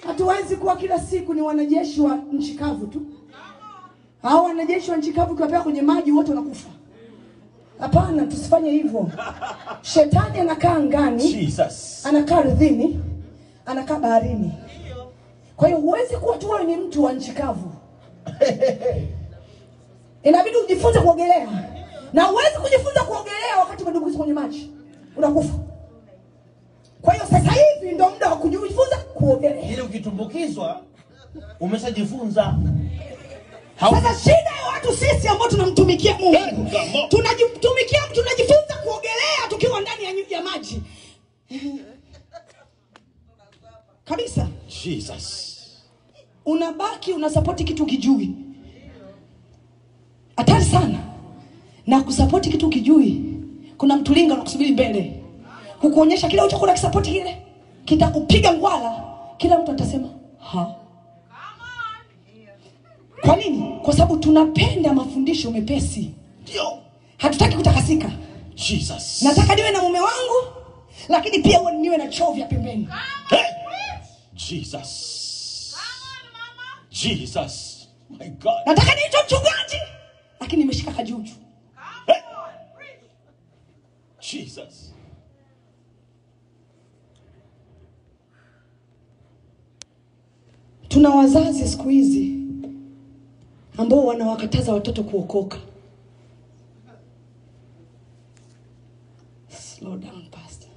Hatuwezi kuwa kila siku ni wanajeshi wa nchi kavu tu. Hao wanajeshi wa nchi kavu kiwapea kwenye maji wote wanakufa. Hapana, tusifanye hivyo. Shetani anakaa angani, Jesus. Anakaa ardhini, anakaa baharini. Kwa hiyo huwezi kuwa tu wewe ni mtu wa nchi kavu. Inabidi ujifunze kuogelea. Na huwezi kujifunza kuogelea wakati umedumbukia kwenye maji. Unakufa. Kwa hiyo sasa hivi ndio muda wa kujifunza kuogelea. Ile ukitumbukizwa umeshajifunza. Sasa shida ya watu sisi ambao tunamtumikia Mungu. Tunajifunza kuogelea tukiwa ndani ya maji. Kabisa. Jesus. Unabaki unasupport kitu kijui. Hatari sana. Na kusupport kitu kijui. Kuna mtulinga unakusubiri mbele. Kukuonyesha kile ulichokuwa ukisupport kile kitakupiga ngwala, kila mtu atasema, "Ha." Kwa nini? Kwa sababu tunapenda mafundisho mepesi. Ndio. Hatutaki kutakasika. Jesus. Nataka niwe na mume wangu, lakini pia niwe na chovya pembeni. Hey. Jesus. Jesus. My God. Nataka niitwe mchungaji, lakini nimeshika kajuju. Hey. Jesus. Tuna wazazi siku hizi ambao wanawakataza watoto kuokoka. Slow down, pastor.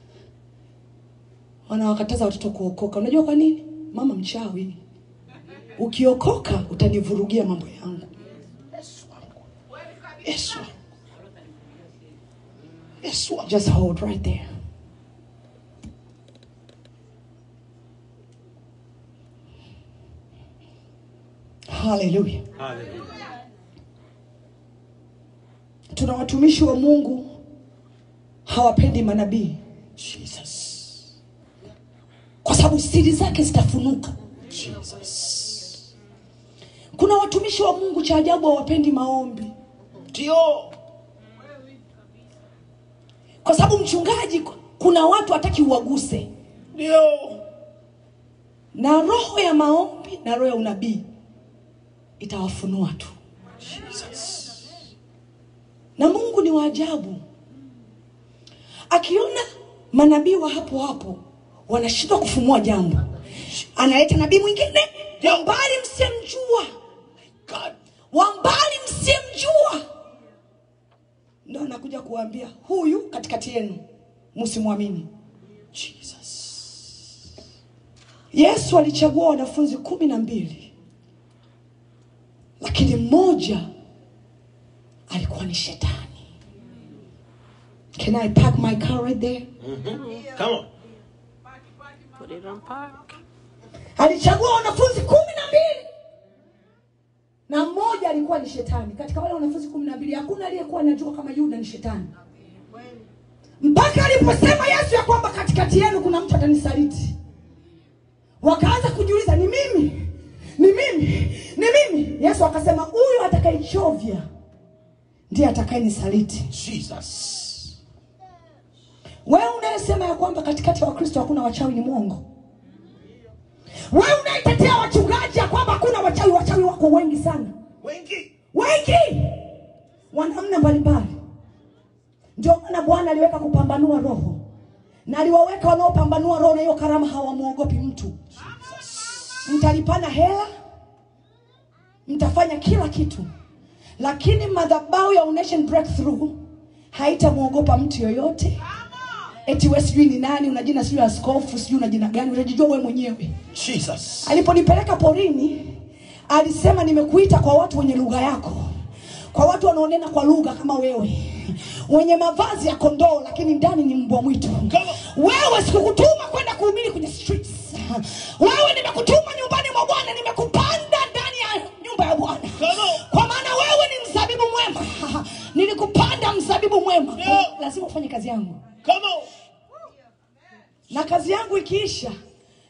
Wanawakataza watoto kuokoka. Unajua kwa nini? Mama mchawi. Ukiokoka utanivurugia mambo yangu. Yesu. Yesu. Just hold right there. Hallelujah. Hallelujah. Tuna watumishi wa Mungu hawapendi manabii. Jesus. Kwa sababu siri zake zitafunuka. Jesus. Kuna watumishi wa Mungu cha ajabu hawapendi maombi. Ndio. Kwa sababu mchungaji kuna watu hataki uwaguse. Ndio. Na roho ya maombi na roho ya unabii itawafunua tu. Jesus. Na Mungu ni wa ajabu. Akiona manabii wa hapo hapo wanashindwa kufumua jambo, analeta nabii mwingine wa mbali msemjua. God. Wa mbali msemjua. Ndio anakuja kuambia huyu katikati yenu msimwamini. Jesus. Yesu alichagua wanafunzi 12. Lakini mmoja alikuwa ni shetani. Can I park my car right there? Come on. Put it on park. Alichagua wanafunzi 12. Na mmoja alikuwa ni shetani. Katika wale wanafunzi 12 hakuna aliyekuwa anajua kama Yuda ni shetani. Mpaka aliposema Yesu ya kwamba katikati yenu kuna mtu atanisaliti. Wakaanza kujiuliza, ni mimi? Ni mimi? Ni mimi? Yesu akasema huyu atakayechovya ndiye atakayenisaliti. Jesus. Wewe unayesema ya kwamba katikati ya Wakristo hakuna wachawi ni mwongo. Wewe unaitetea wachungaji ya kwamba hakuna wachawi, wachawi wako wengi sana. Wengi. Wengi. Wanamna mbalimbali. Ndio maana Bwana aliweka kupambanua roho. Na aliwaweka wanaopambanua roho na hiyo karama hawamuogopi mtu. Jesus. Mtalipana hela, mtafanya kila kitu. Lakini madhabahu ya Nation Breakthrough haitamuogopa mtu yoyote. eti wewe sijui ni nani, una jina sijui askofu, sijui una jina gani, unajijua wewe mwenyewe. Jesus. Aliponipeleka porini, alisema nimekuita kwa watu wenye lugha yako. Kwa watu wanaonena kwa lugha kama wewe. Wenye mavazi ya kondoo lakini ndani ni mbwa mwitu. Wewe sikukutuma kwenda kuhubiri kwenye streets. Wewe nimekutuma nyumbani mwa Bwana, nimekupanda ndani ya nyumba ya Bwana. Kwa maana wewe ni mzabibu mwema. Nilikupanda mzabibu mwema. Lazima ufanye kazi yangu. Na kazi yangu ikiisha,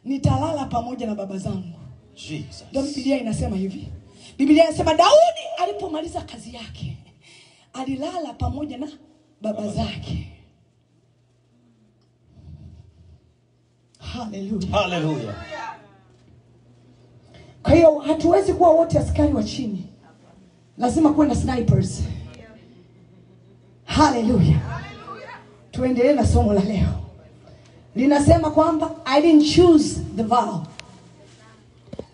nitalala pamoja na baba zangu. Jesus. Ndio Biblia inasema hivi. Biblia inasema Daudi alipomaliza kazi yake, alilala pamoja na baba zake. Hallelujah. Hallelujah. Kwa hiyo hatuwezi kuwa wote askari wa chini. Lazima kuwe na snipers. Hallelujah. Tuendelee na somo la leo. Linasema kwamba I didn't choose the vow.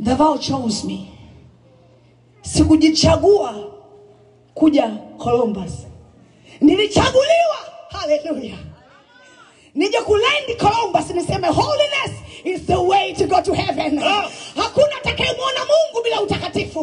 The vow chose me. Sikujichagua kuja Columbus. Nilichaguliwa. Hallelujah. Nije kuland Columbus niseme holiness is the way to go to heaven. Hakuna atakayemwona Mungu bila utakatifu.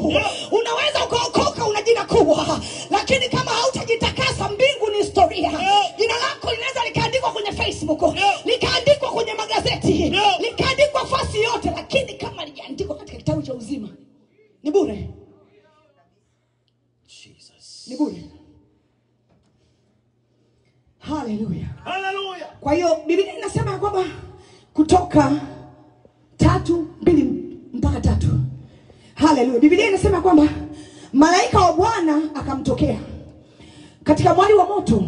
Unaweza ukaokoka una jina kubwa, lakini kama hautajitakasa, mbingu ni historia. Jina lako linaweza likaandikwa kwenye Facebook, likaandikwa kwenye magazeti, likaandikwa fasi yote, lakini kama lijaandikwa katika kitabu cha uzima, ni bure. Jesus. Ni bure. Hallelujah. Hallelujah. Kwa hiyo Biblia inasema kwamba Kutoka 3:2-3. Hallelujah. Biblia inasema kwamba malaika wa Bwana akamtokea katika mwali wa moto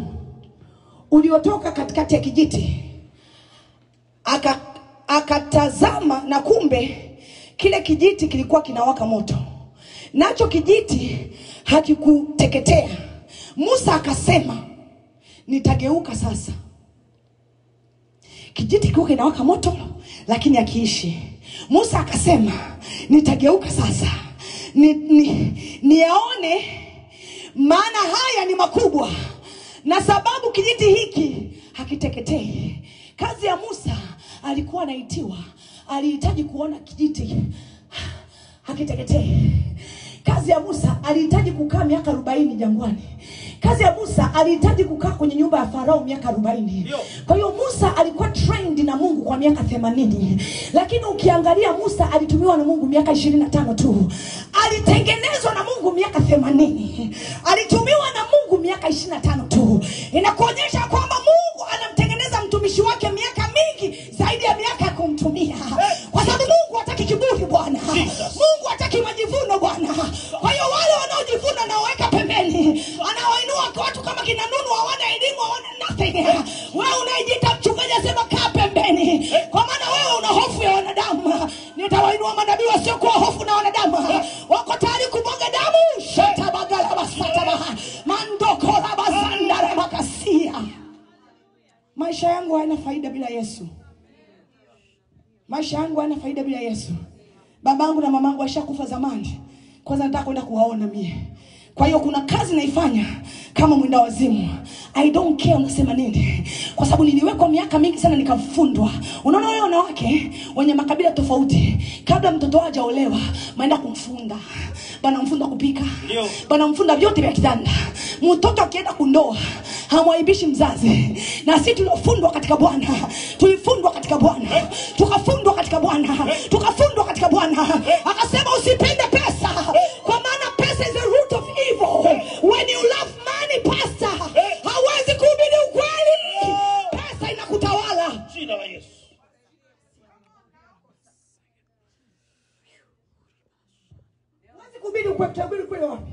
uliotoka katikati ya kijiti. Akatazama na kumbe kile kijiti kilikuwa kinawaka moto. Nacho kijiti hakikuteketea. Musa akasema, nitageuka sasa. Kijiti kilikuwa kinawaka moto lakini akiishi. Musa akasema, nitageuka sasa. Niyaone maana haya ni makubwa, na sababu kijiti hiki hakiteketei. Kazi ya Musa alikuwa anaitiwa, alihitaji kuona kijiti hakiteketei. Kazi ya Musa alihitaji kukaa miaka 40 jangwani. Kazi ya Musa alihitaji kukaa kwenye nyumba ya Farao miaka 40. Kwa hiyo Musa alikuwa trained na Mungu kwa miaka 80. Lakini ukiangalia Musa alitumiwa na Mungu miaka 25 tu. Alitengenezwa na Mungu miaka 80. Alitumiwa na Mungu miaka 25 tu. Inakuonyesha kwamba Mungu anamtengeneza mtumishi wake miaka mingi zaidi ya miaka ya kumtumia. Kwa sababu Mungu hataki kiburi Bwana. Mungu hataki majivuno Bwana. Kwa hiyo wale wanaojivuna na waweka pembeni. Anawainua watu kama kina Nunu, hawana elimu, hawana nothing. Wewe unajiita mchungaji, sema kaa pembeni. Kwa maana wewe una hofu ya wanadamu. Nitawainua manabii wasiokuwa hofu na wanadamu. Wako tayari kumwaga damu. Shata bagala basata mandoko la bazanda makasia. Maisha yangu hayana faida bila Yesu. Maisha yangu hayana faida bila Yesu. Babangu na mamangu washakufa zamani. Kwanza nataka kwenda kuwaona mie. Kwa hiyo kuna kazi naifanya kama mwenda wazimu. I don't care unasema nini. Kwa sababu niliwekwa miaka mingi sana nikafundwa. Unaona wale wanawake wenye makabila tofauti, kabla mtoto wao hajaolewa, maenda kumfunda. Bana mfunda kupika. Bana mfunda vyote vya kitanda. Mtoto akienda kundoa, hamwaibishi mzazi. Na sisi tulifundwa katika Bwana. Tulifundwa katika Bwana. Tukafundwa katika Bwana. Tukafundwa katika Bwana. Akasema usipende pesa. Kwa maana pesa is the root of evil. When you love money, pastor, hawezi kuhubiri ukweli. Pesa inakutawala. Jina la Yesu. Hawezi kuhubiri ukweli wapi?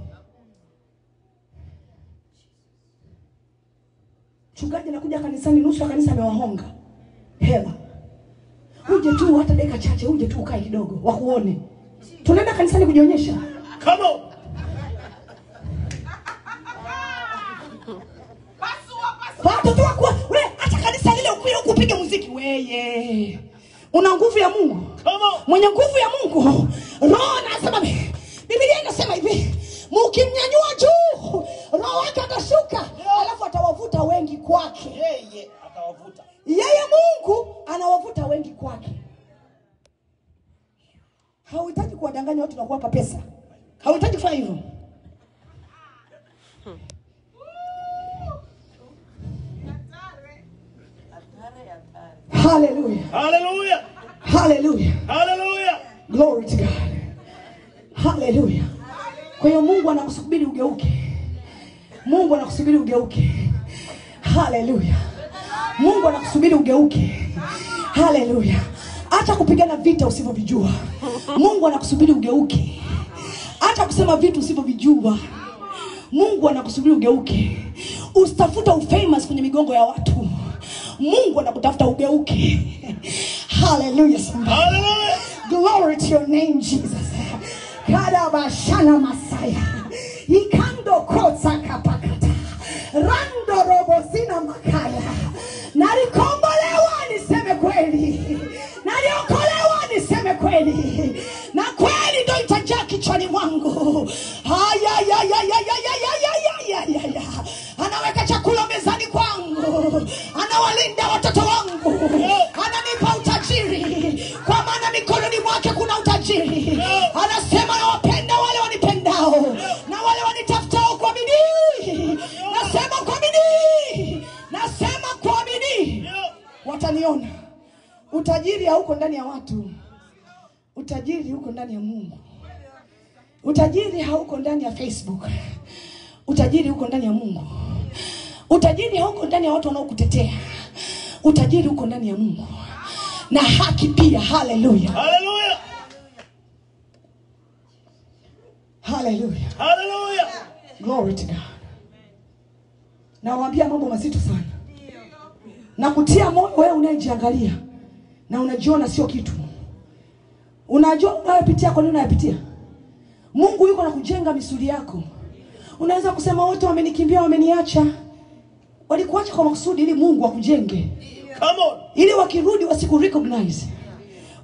Mchungaji anakuja kanisani, nusu ya kanisa amewahonga hela. Uje tu hata dakika chache, uje tu ukae kidogo wakuone. Tunaenda kanisani kujionyesha. Come on. Watu wako wewe, acha kanisa lile ukuye ukupige muziki wewe. Una nguvu ya Mungu. Come on. Mwenye nguvu ya Mungu. Roho anasema, Biblia inasema hivi, mkimnyanyua juu, roho wake atashuka, alafu atawavuta wengi kwake. Yeye atawavuta. kuwadanganya watu na kuwapa pesa. Hauhitaji kufanya hivyo. Hallelujah. Hallelujah. Hallelujah. Hallelujah. Glory to God. Hallelujah. Kwa hiyo Mungu anakusubiri ugeuke. Mungu anakusubiri ugeuke. Hallelujah. Mungu anakusubiri ugeuke. Hallelujah. Acha kupigana vita usivyovijua. Mungu anakusubiri ugeuke. Acha kusema vitu usivyovijua. Mungu anakusubiri ugeuke. Usitafuta ufamous kwenye migongo ya watu. Mungu anakutafuta ugeuke. Hallelujah. Hallelujah. Glory to your name, Jesus. Kadabashana Masaya. Ikando kotsa kapakata. Rando robozina makaya. Nalikombolewa niseme kweli. Naliokolewa niseme kweli. Na kweli ndo itajaa kichwani mwangu. Anaweka chakula mezani kwangu. Anawalinda watoto wangu. Ananipa utajiri. Kwa maana mikononi mwake kuna utajiri. Anasema nawapenda wale wanipendao. Na wale wanitafutao kwa bidii. Nasema kwa bidii. Nasema kwa bidii. Wataniona. Utajiri hauko ndani ya watu. Utajiri uko ndani ya Mungu. Utajiri hauko ndani ya Facebook. Utajiri uko ndani ya Mungu. Utajiri hauko ndani ya watu wanaokutetea. Utajiri uko ndani ya Mungu. Na haki pia. Hallelujah. Hallelujah. Hallelujah. Hallelujah. Glory to God. Nawaambia mambo mazito sana. Na kutia moyo wewe unayejiangalia na unajiona sio kitu. Unajua unayopitia kwa nini unayapitia? Mungu yuko na kujenga misuli yako. Unaweza kusema wote wamenikimbia, wameniacha. Walikuacha kwa makusudi ili Mungu akujenge. Come on. Ili wakirudi wasiku recognize.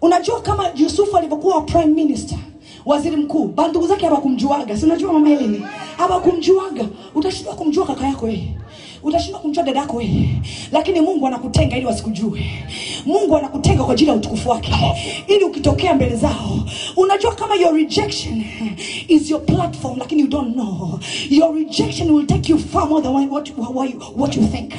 Unajua kama Yusufu alipokuwa prime minister, waziri mkuu, bandugu zake hawakumjuaga. Si unajua mama Helene? Hawakumjuaga. Utashindwa kumjua kaka yako wewe. Utashindwa kumjua dada yako wewe. Lakini Mungu anakutenga ili wasikujue. Mungu anakutenga kwa ajili ya utukufu wake. Ili ukitokea mbele zao, unajua kama your rejection is your platform, lakini you don't know. Your rejection will take you far more than what you think.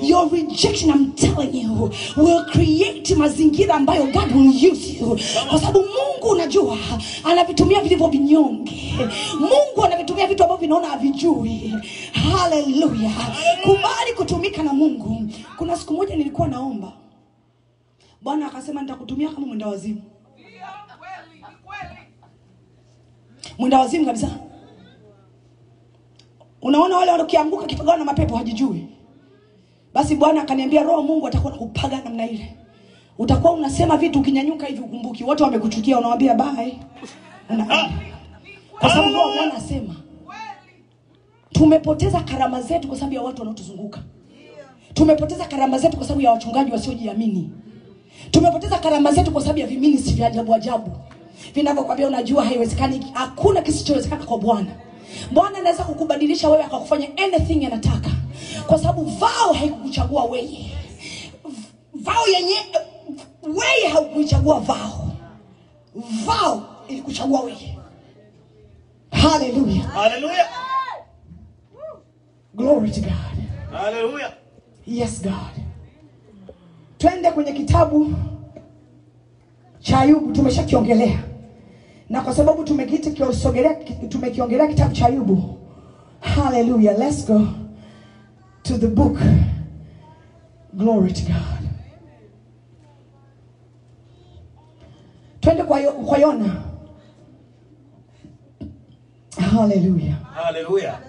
Your rejection, I'm telling you, will create mazingira ambayo God will use you. Kwa sababu Mungu unajua anavitumia vilivyo vinyonge. Mungu anavitumia vitu ambavyo vinaona havijui. Hallelujah. Kubali kutumika na Mungu. Kuna siku moja nilikuwa naomba. Bwana akasema nitakutumia kama mwenda wazimu. Mwenda wazimu kabisa. Unaona wale wanaokianguka kipagana na mapepo hajijui. Basi Bwana akaniambia Roho Mungu atakuwa nakupaga namna ile. Utakuwa unasema vitu ukinyanyuka hivi ukumbuki. Watu wamekuchukia unawaambia bye. Kwa sababu Bwana anasema tumepoteza karama zetu kwa sababu ya watu wanaotuzunguka. Tumepoteza karama zetu kwa sababu ya wachungaji wasiojiamini. Tumepoteza karama zetu kwa sababu ya viministry vya ajabu ajabu. Vinavyokuambia unajua haiwezekani, hakuna kisichowezekana kwa Bwana. Bwana anaweza kukubadilisha wewe akakufanya anything anataka. Kwa sababu vao haikukuchagua wewe. Vao yenye wewe haukuchagua vao. Vao ilikuchagua wewe. Hallelujah. Hallelujah. Glory to God. Hallelujah. Yes, God. Twende kwenye kitabu cha Ayubu, tumeshakiongelea. Na kwa sababu tumekiongelea kitabu cha Ayubu. Hallelujah. Let's go to the book. Glory to God. Twende kwa Yona. Hallelujah. Hallelujah.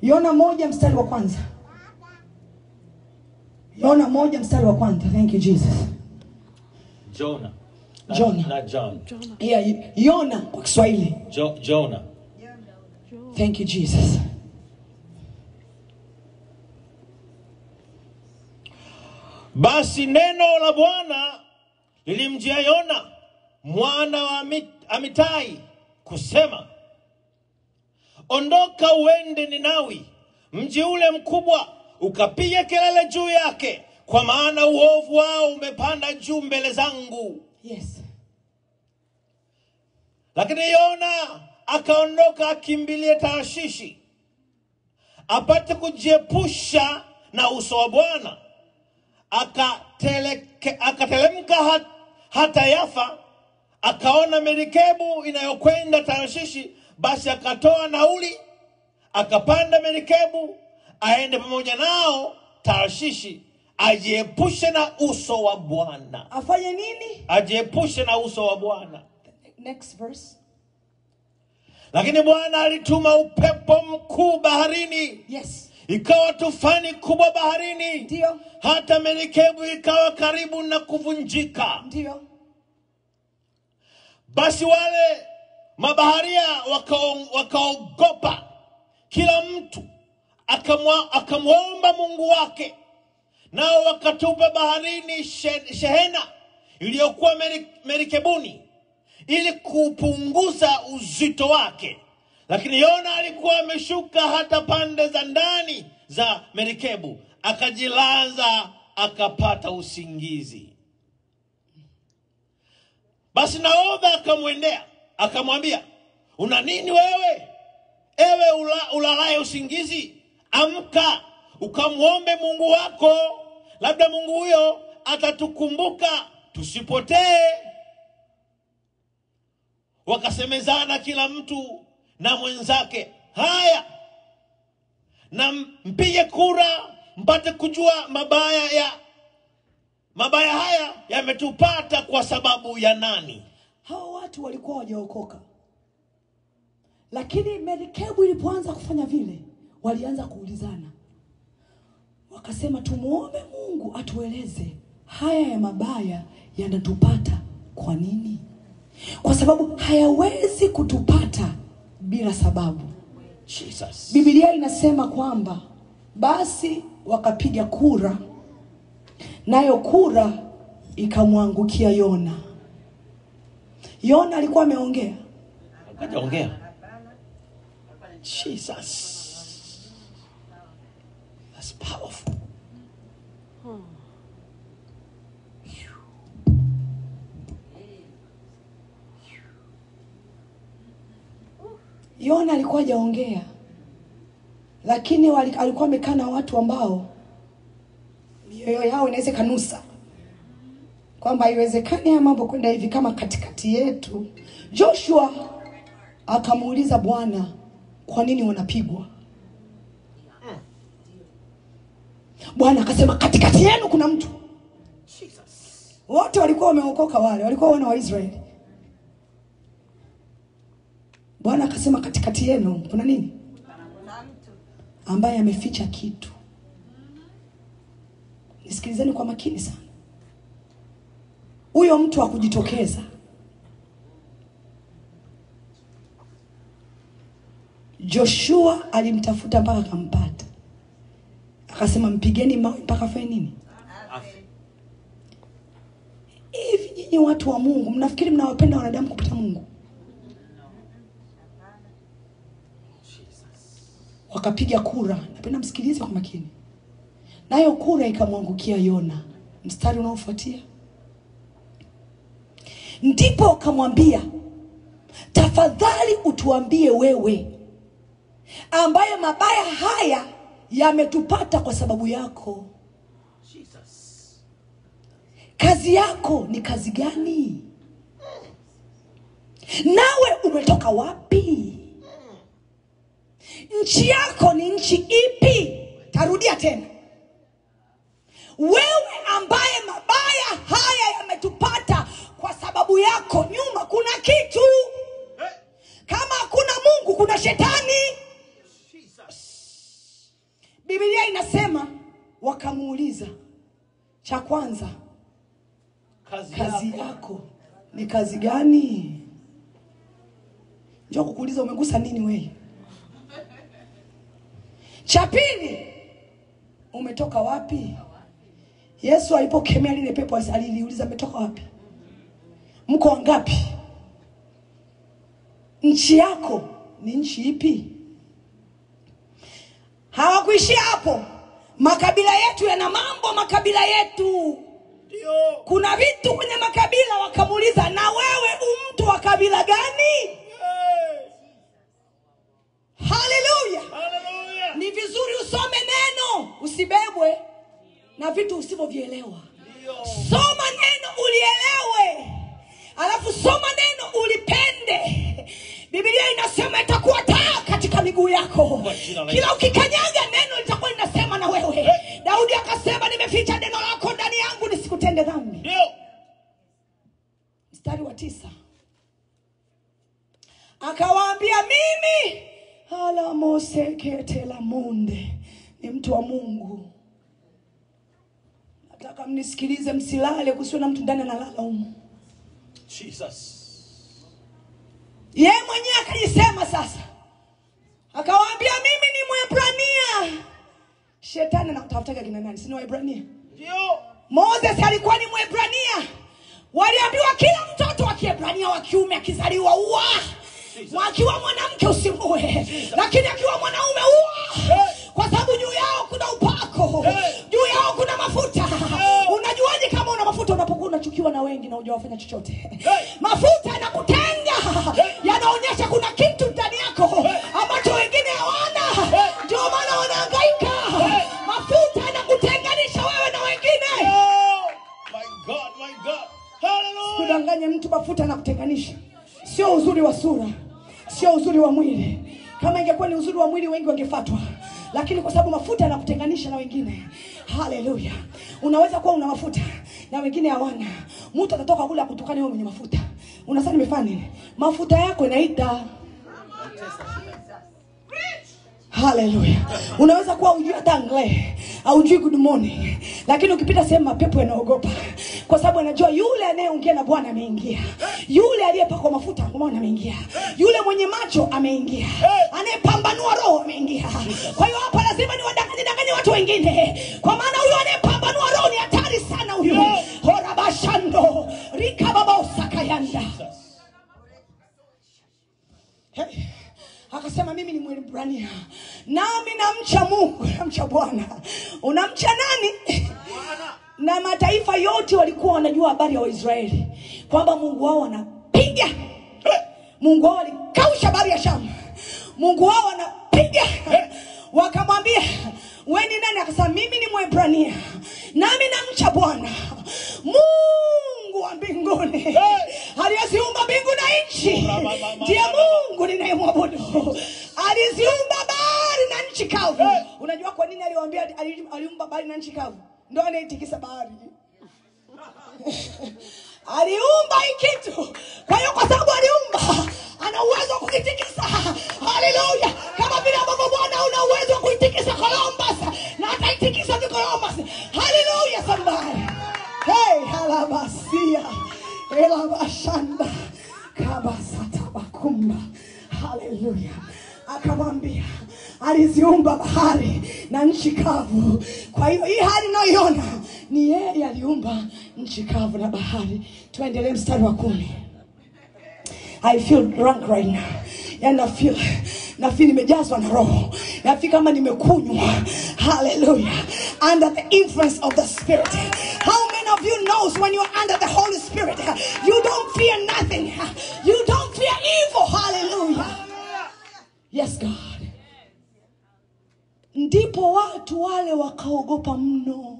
Yona 1 mstari wa kwanza. Yona 1 mstari wa kwanza. Thank you Jesus. Jonah. Jonah. Not John. Yeah, Yona kwa Kiswahili. Jonah. Thank you Jesus. Basi neno la Bwana lilimjia Yona mwana wa Amitai kusema, ondoka uende Ninawi, mji ule mkubwa, ukapige kelele juu yake, kwa maana uovu wao umepanda juu mbele zangu. Yes. Lakini Yona akaondoka akimbilie Tarshishi apate kujiepusha na uso wa Bwana. Akatelemka hata Yafa, akaona merikebu inayokwenda Tarshishi, basi akatoa nauli, akapanda merikebu aende pamoja nao Tarshishi, ajiepushe na uso wa Bwana. Afanye nini? Ajiepushe na uso wa Bwana. Next verse. Lakini Bwana alituma upepo mkuu baharini. Yes. Ikawa tufani kubwa baharini. Ndio. Hata merikebu ikawa karibu na kuvunjika. Ndio. Basi wale mabaharia wakaogopa. Kila mtu akamwomba Mungu wake. Nao wakatupa baharini shehena iliyokuwa merikebuni, ili kupunguza uzito wake. Lakini Yona alikuwa ameshuka hata pande za ndani za merikebu, akajilaza akapata usingizi. Basi nahodha akamwendea akamwambia, una nini wewe, ewe ulalaye usingizi? Amka ukamwombe Mungu wako, labda Mungu huyo atatukumbuka tusipotee. Wakasemezana kila mtu na mwenzake, haya, na mpige kura mpate kujua mabaya haya yametupata kwa sababu ya nani. Hao watu walikuwa hawajaokoka. Lakini merikebu ilipoanza kufanya vile, walianza kuulizana. Wakasema, tumuombe Mungu atueleze haya ya mabaya yanatupata kwa nini? Kwa sababu hayawezi kutupata bila sababu. Jesus. Biblia inasema kwamba basi wakapiga kura, nayo kura ikamwangukia Yona. Yona alikuwa ameongea? Hajaongea. Jesus. That's powerful. Yona alikuwa hajaongea. Lakini alikuwa amekaa na watu ambao mioyo yao inaweza kanusa kwamba haiwezekani haya mambo kwenda hivi kama katikati yetu. Joshua akamuuliza Bwana, kwa nini wanapigwa? Bwana akasema, katikati yenu kuna mtu. Wote walikuwa wameokoka, wale walikuwa wana wa Israeli. Bwana akasema, katikati yenu kuna nini? Ambaye ameficha kitu. Nisikilizeni kwa makini sana. Huyo mtu hakujitokeza. Joshua alimtafuta mpaka akampata. Akasema, mpigeni mawe mpaka afanye nini? Hivi nyinyi watu wa Mungu, mnafikiri mnawapenda wanadamu kupita Mungu? Wakapiga kura. Napenda msikilize kwa makini. Nayo kura ikamwangukia Yona. Mstari unaofuatia. Ndipo akamwambia, tafadhali utuambie wewe, ambaye mabaya haya yametupata kwa sababu yako. Jesus. Kazi yako ni kazi gani? Nawe umetoka wapi? Nchi yako ni nchi ipi? Tarudia tena. Wewe ambaye mabaya haya yametupata kwa sababu yako, nyuma kuna kitu. Kama hakuna Mungu, kuna shetani. Biblia inasema wakamuuliza, cha kwanza, kazi yako ni kazi gani? Njoo kukuuliza umegusa nini wewe? Cha pili, umetoka wapi? Yesu alipokemea lile pepo aliliuliza, umetoka wapi? Mko wangapi? Nchi yako ni nchi ipi? Hawakuishia hapo. Makabila yetu yana mambo, makabila yetu Kuna vitu kwenye makabila wakamuuliza, na wewe mtu wa kabila gani? Haleluya. Ni vizuri usome neno, usibebwe na vitu usivyovielewa. Soma neno ulielewe, alafu soma neno ulipende. Biblia inasema itakuwa taa katika miguu yako. Kila ukikanyaga neno litakuwa linasema na wewe. Daudi akasema, nimeficha neno lako ndani yangu nisikutende dhambi. Mstari wa 9. Akawaambia, mimi ala mosekete la munde, ni mtu wa Mungu. Nataka mnisikilize, msilale, kusiwe na mtu ndani analala huko. Jesus. Yeye mwenyewe akajisema sasa. Akawaambia, mimi ni Mwebrania. Shetani anakutafuta kina nani? Si ni Waebrania? Ndio. Moses alikuwa ni Mwebrania. Waliambiwa kila mtoto wa Kiebrania wa kiume akizaliwa ua. Akiwa mwanamke usimue. Lakini akiwa mwanaume ua. Kwa sababu juu yao kuna upako. Juu yao kuna mafuta. Unajuaje kama una mafuta unapokuwa unachukiwa na wengi na hujawafanya chochote? Mafuta yanakutenga. Yanaonyesha kuna kitu ndani yako ambacho wengine hawana. Ndio maana wanahangaika. Mafuta yanakutenganisha wewe na wengine. My God, my God. Hallelujah. Kudanganya mtu, mafuta yanakutenganisha. Sio uzuri wa sura, sio uzuri wa mwili. Kama ingekuwa ni uzuri wa mwili wengi wangefuatwa. Lakini kwa sababu mafuta yanakutenganisha na wengine. Haleluya. Unaweza kuwa una mafuta na wengine hawana. Mtu atatoka kule akutukane wewe mwenye mafuta. Unasema nimefanya nini? Mafuta yako inaita. Haleluya. Unaweza kuwa hujui hata angle, hujui good morning, lakini ukipita sehemu mapepo yanaogopa. Kwa sababu anajua yule anayeongea na Bwana ameingia. Yule aliyepakwa mafuta Bwana ameingia. Yule mwenye macho ameingia. Anayepambanua roho ameingia. Kwa hiyo hapa lazima ni wadanganye watu wengine. Kwa maana huyo anayepambanua roho ni hatari sana huyo. Horabashando, rikababosa kayanda. Hey. Akasema, mimi ni Mwebrania. Nami namcha Mungu, namcha Bwana. Unamcha nani? Na mataifa yote walikuwa wanajua habari ya Waisraeli, kwamba Mungu wao anapiga. Mungu wao alikausha bahari ya Shamu. Mungu wao anapiga. Wakamwambia, wewe ni nani? Akasema, mimi ni Mwebrania. Nami namcha Bwana, Mungu wa mbinguni. Aliyeziumba mbingu na nchi. Ndiye Mungu ninayemwabudu. Aliziumba bahari na nchi kavu. Unajua kwa nini aliwaambia aliumba bahari na nchi kavu? Ndio anaitikisa bahari. Aliumba hii kitu. Kwa hiyo kwa sababu aliumba, ana uwezo wa kuitikisa. Haleluya. Kama vile ambavyo Bwana una uwezo wa kuitikisa Columbus na ataitikisa Columbus. Haleluya somebody. Hey, halabasia. Elabashanda. Kabasata bakumba. Haleluya. Akamwambia, aliziumba bahari na nchi kavu. Kwa hiyo hii hali unayoiona ni yeye aliumba nchi kavu na bahari. Tuendelee mstari wa 10. I feel drunk right now. Yani nafeel nimejazwa na roho. Nafeel kama nimekunywa. Hallelujah. Under the influence of the Spirit. How many of you knows when you are under the Holy Spirit, you don't fear nothing. You don't fear evil. Hallelujah. Yes, God. Ndipo watu wale wakaogopa mno.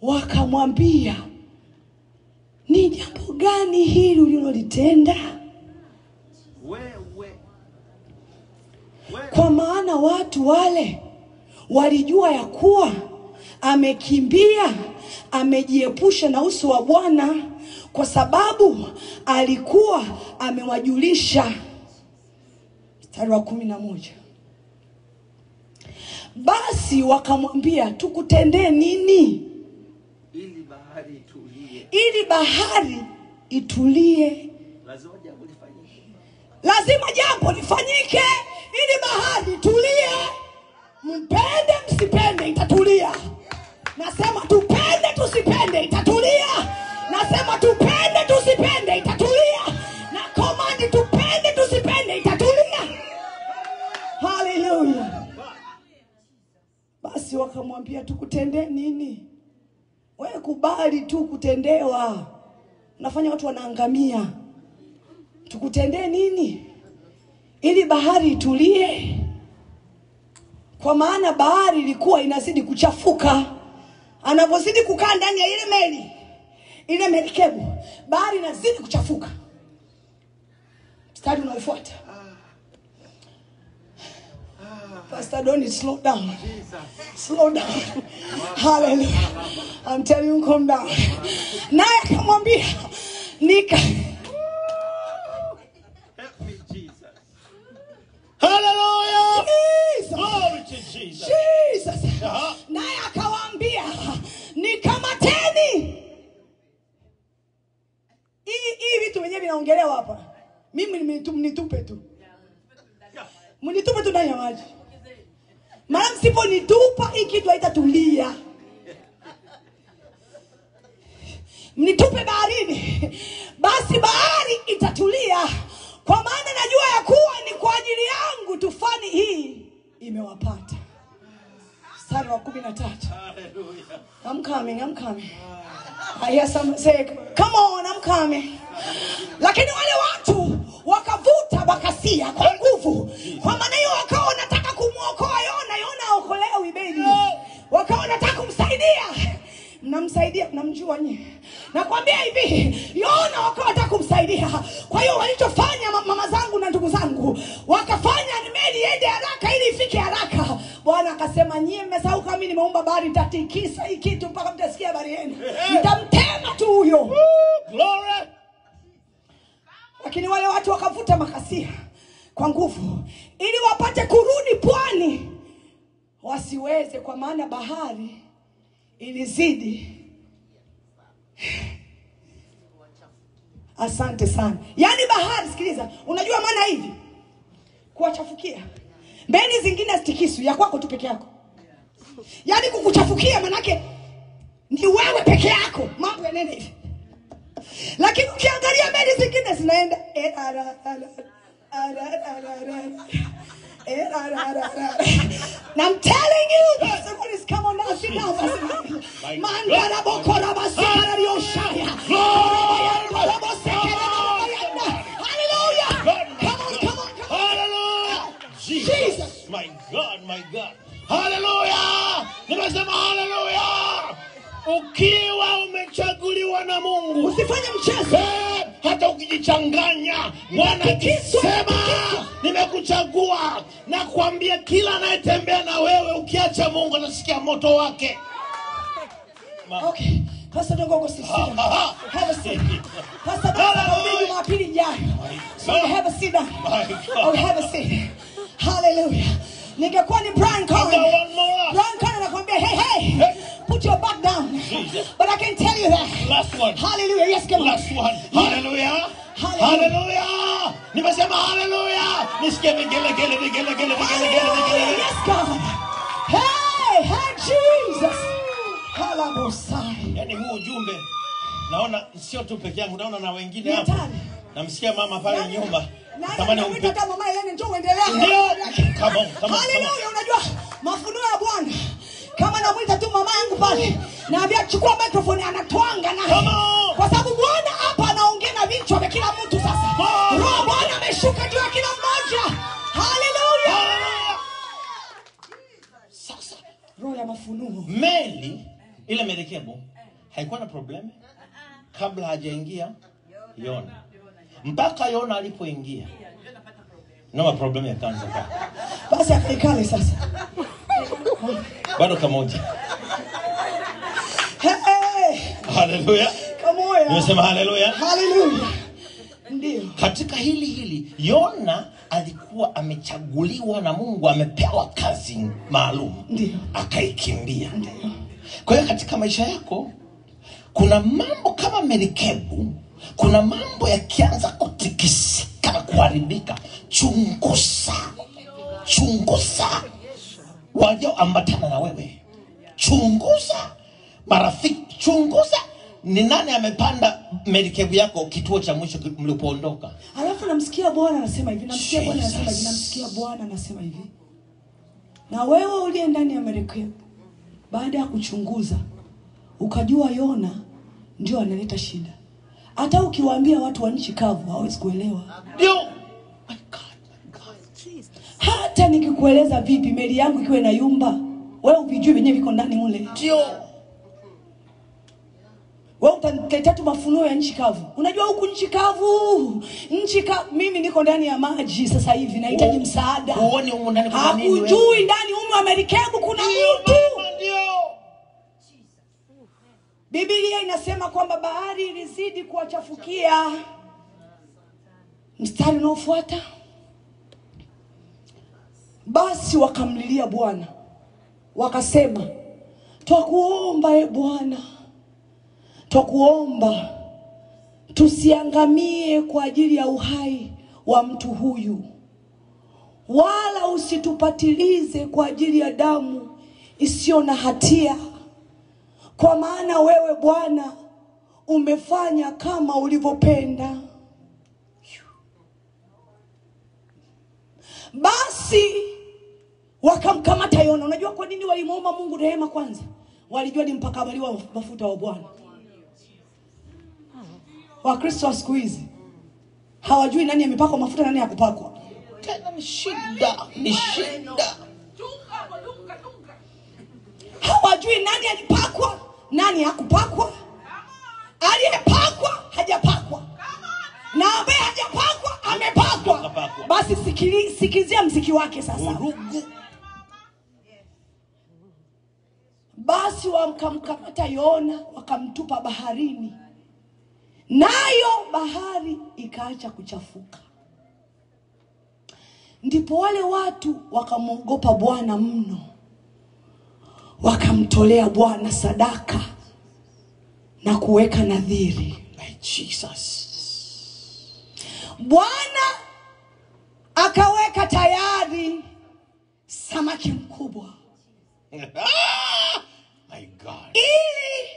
Wakamwambia, ni jambo gani hili ulilolitenda? Kwa maana watu wale walijua ya kuwa amekimbia, amejiepusha na uso wa Bwana, kwa sababu alikuwa amewajulisha. Mstari wa 11. Basi wakamwambia, tukutendee nini? Ili bahari itulie. Ili bahari itulie. Lazima jambo lifanyike ili bahari itulie. Mpende msipende itatulia. Nasema tupende tusipende itatulia. Nasema tupende tusipende itatulia. Na command tupende tusipende itatulia. Hallelujah. Basi wakamwambia, tukutendee nini? Wewe kubali tu kutendewa. Unafanya watu wanaangamia. Tukutendee nini? Ili bahari itulie. Kwa maana bahari ilikuwa inazidi kuchafuka. Anapozidi kukaa ndani ya ile meli, ile merikebu, bahari inazidi kuchafuka. Mstari unaofuata. Pastor Donnie, slow down. Slow down. Hallelujah. I'm telling you, calm down. Naye akamwambia, Help me, Jesus. Hallelujah. Jesus. Glory to Jesus. Jesus. Uh-huh. Naye akawaambia, nikamateni. Hii vitu wenyewe vinaongelewa hapa. Mimi mnitupe tu. Mnitupe tu ndani ya maji. Maana msiponitupa hii kitu haitatulia. Mnitupe baharini. Basi bahari itatulia. Kwa maana najua ya kuwa ni kwa ajili yangu tufani hii imewapata. Mstari wa 13. Hallelujah. I'm coming. I hear someone say, come on, I'm coming. Lakini wale watu wakavuta bakasia kwa nguvu. Kwa maana hiyo wakawa wanataka kumuokoa Yona. Yona aokolewi baby. Wakawa wanataka kumsaidia. Mnamsaidia, mnamjua nyinyi. Nakwambia hivi, Yona wakawa wanataka kumsaidia. Kwa hiyo walichofanya mama zangu na ndugu zangu, wakafanya meli iende haraka ili ifike haraka. Bwana akasema, nyie mmesahau kama mimi nimeumba bahari, nitatikisa hii kitu mpaka mtasikia habari yenu. Nitamtema tu huyo. Glory. Lakini wale watu wakavuta makasia kwa nguvu ili wapate kurudi pwani, wasiweze, kwa maana bahari ilizidi. Asante sana. Yaani bahari, sikiliza, unajua maana hivi kuwachafukia. Meli zingine stikisu ya kwako tu peke yako. Yaani kukuchafukia manake ni wewe peke yako. Mambo yanaenda hivi. Lakini ukiangalia meli zingine zinaenda and I'm telling you, someone is come on now, sit down. Mandara bokora basara rioshaya. Hallelujah. Come on. Hallelujah. Jesus. My God. Hallelujah. Nimesema hallelujah. Ukiwa umechaguliwa na Mungu, Usifanye mchezo. hata ukijichanganya, Bwana akisema nimekuchagua, na kuambia kila anayetembea na wewe ukiacha Mungu anasikia moto wake. Okay. Pastor, don't go sit down. Have a seat. Pastor, don't be Jumapili ijayo. So have a seat down. Oh, have a seat. Hallelujah. Ningekuwa ni Brian Cohen. Brian Cohen anakuambia, hey, put your back down. Jesus. But I can tell you that. Last one. Hallelujah. Yes, come on. Last one. Hallelujah. Hallelujah. Nimesema hallelujah. Nisikie vigele. Yes, God. Hey, Jesus. Halabosai. Yaani huu ujumbe naona sio tu peke yangu, naona na wengine hapa. Namsikia mama pale nyuma. Tamani umpe kama mama yeye njoo uendelea. Come on. Hallelujah. Unajua mafunuo ya Bwana. Kama namuita tu mama yangu pale, naambia chukua microphone, anatwanga na. Kwa sababu Bwana hapa anaongea na vichwa vya kila mtu sasa. Roho Bwana ameshuka juu ya kila mmoja. Hallelujah. Sasa roho ya mafunuo. Meli ile merikebu haikuwa na problem kabla hajaingia Yona. Mpaka Yona alipoingia no problem ya kanza kwa. Basi akaikale sasa. Bado kamoja. Hey. Hallelujah. Kamoja. Nimesema hallelujah. Hallelujah. Ndio. Katika hili Yona alikuwa amechaguliwa na Mungu, amepewa kazi maalum. Ndio. Akaikimbia. Ndio. Kwa hiyo katika maisha yako kuna mambo kama merikebu, kuna mambo yakianza kutikisika na kuharibika. Chunguza walioambatana na wewe. Chunguza marafiki. Chunguza ni nani amepanda merikebu yako kituo cha mwisho mlipoondoka. Alafu namsikia Bwana anasema hivi, namsikia Bwana anasema hivi. Na wewe uliye ndani ya merikebu, baada ya kuchunguza, ukajua Yona ndio analeta shida. Hata ukiwaambia watu wa nchi kavu hawezi kuelewa. Ndio. Hata nikikueleza vipi meli yangu ikiwa na yumba, wewe uvijui wenyewe viko ndani mule. Ndio. Wewe utaniletea tu mafunuo ya nchi kavu. Unajua huku nchi kavu, mimi niko ndani ya maji sasa hivi nahitaji msaada. Uone huko ndani kuna nini wewe? Hakujui ndani huko Amerikebu kuna mtu. Ndio. Biblia inasema kwamba bahari ilizidi kuwachafukia. Mstari unaofuata, basi wakamlilia Bwana, wakasema, twakuomba Bwana, twakuomba tusiangamie kwa ajili ya uhai wa mtu huyu, wala usitupatilize kwa ajili ya damu isiyo na hatia, kwa maana wewe Bwana umefanya kama ulivyopenda. Basi wakamkamata Yona. Unajua kwa nini walimuomba Mungu rehema kwanza? Walijua ni mpakabaliwa mafuta wa Bwana. Wakristo wa siku hizi hawajui nani amepakwa mafuta nani hakupakwa. Tena ni shida, ni shida. Hawajui nani alipakwa, nani hakupakwa. Aliyepakwa hajapakwa. Na ambaye hajapakwa amepakwa. Basi sikizia mziki wake sasa. Urugu. Basi wakamkamata Yona wakamtupa baharini, nayo bahari ikaacha kuchafuka. Ndipo wale watu wakamwogopa Bwana mno, wakamtolea Bwana sadaka na kuweka nadhiri. My Jesus. Bwana akaweka tayari samaki mkubwa My God. ili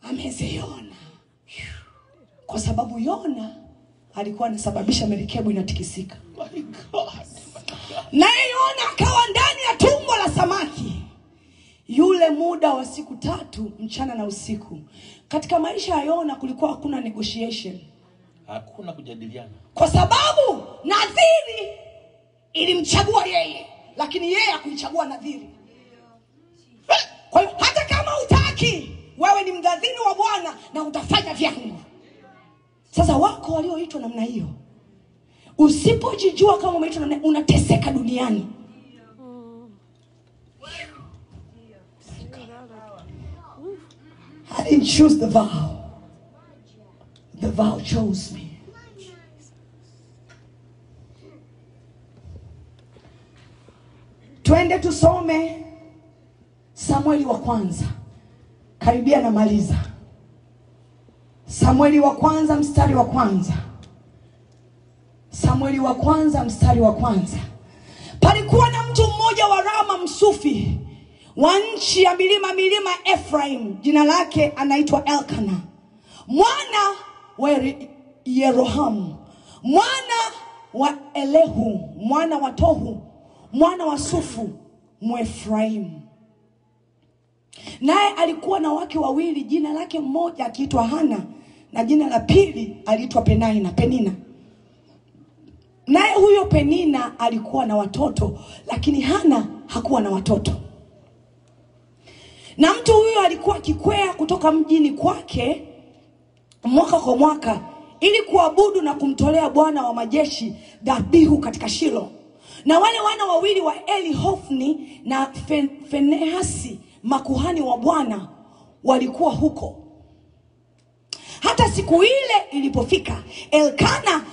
ameze Yona. Kwa sababu Yona alikuwa anasababisha merikebu inatikisika. My God. Naye Yona akawa ndani ya tumbo la samaki yule muda wa siku 3 mchana na usiku. Katika maisha ya Yona kulikuwa hakuna negotiation. Hakuna kujadiliana. Kwa sababu nadhiri ilimchagua yeye, lakini yeye hakuichagua nadhiri. Kwa hiyo hata kama utaki, wewe ni mdhadhini wa Bwana na utafanya vyangu. Sasa wako walioitwa namna hiyo. Usipojijua kama umeitwa namna, unateseka duniani. I didn't choose the vow. The vow chose me. Twende tusome Samueli wa kwanza. Karibia na maliza. Samueli wa kwanza mstari wa kwanza. Samueli wa kwanza mstari wa kwanza. Palikuwa na mtu mmoja wa Rama Msufi, wa nchi ya milima Ephraim, jina lake anaitwa Elkana, mwana wa Yerohamu, mwana wa Elehu, mwana wa Tohu, mwana wa Sufu, Mwefraimu. Naye alikuwa na wake wawili, jina lake mmoja akiitwa Hana na jina la pili aliitwa Penina. Naye huyo Penina alikuwa na watoto, lakini Hana hakuwa na watoto. Na mtu huyo alikuwa akikwea kutoka mjini kwake mwaka kwa mwaka ili kuabudu na kumtolea Bwana wa majeshi dhabihu katika Shilo. Na wale wana wawili wa Eli, Hofni na Finehasi, makuhani wa Bwana, walikuwa huko. Hata siku ile ilipofika, Elkana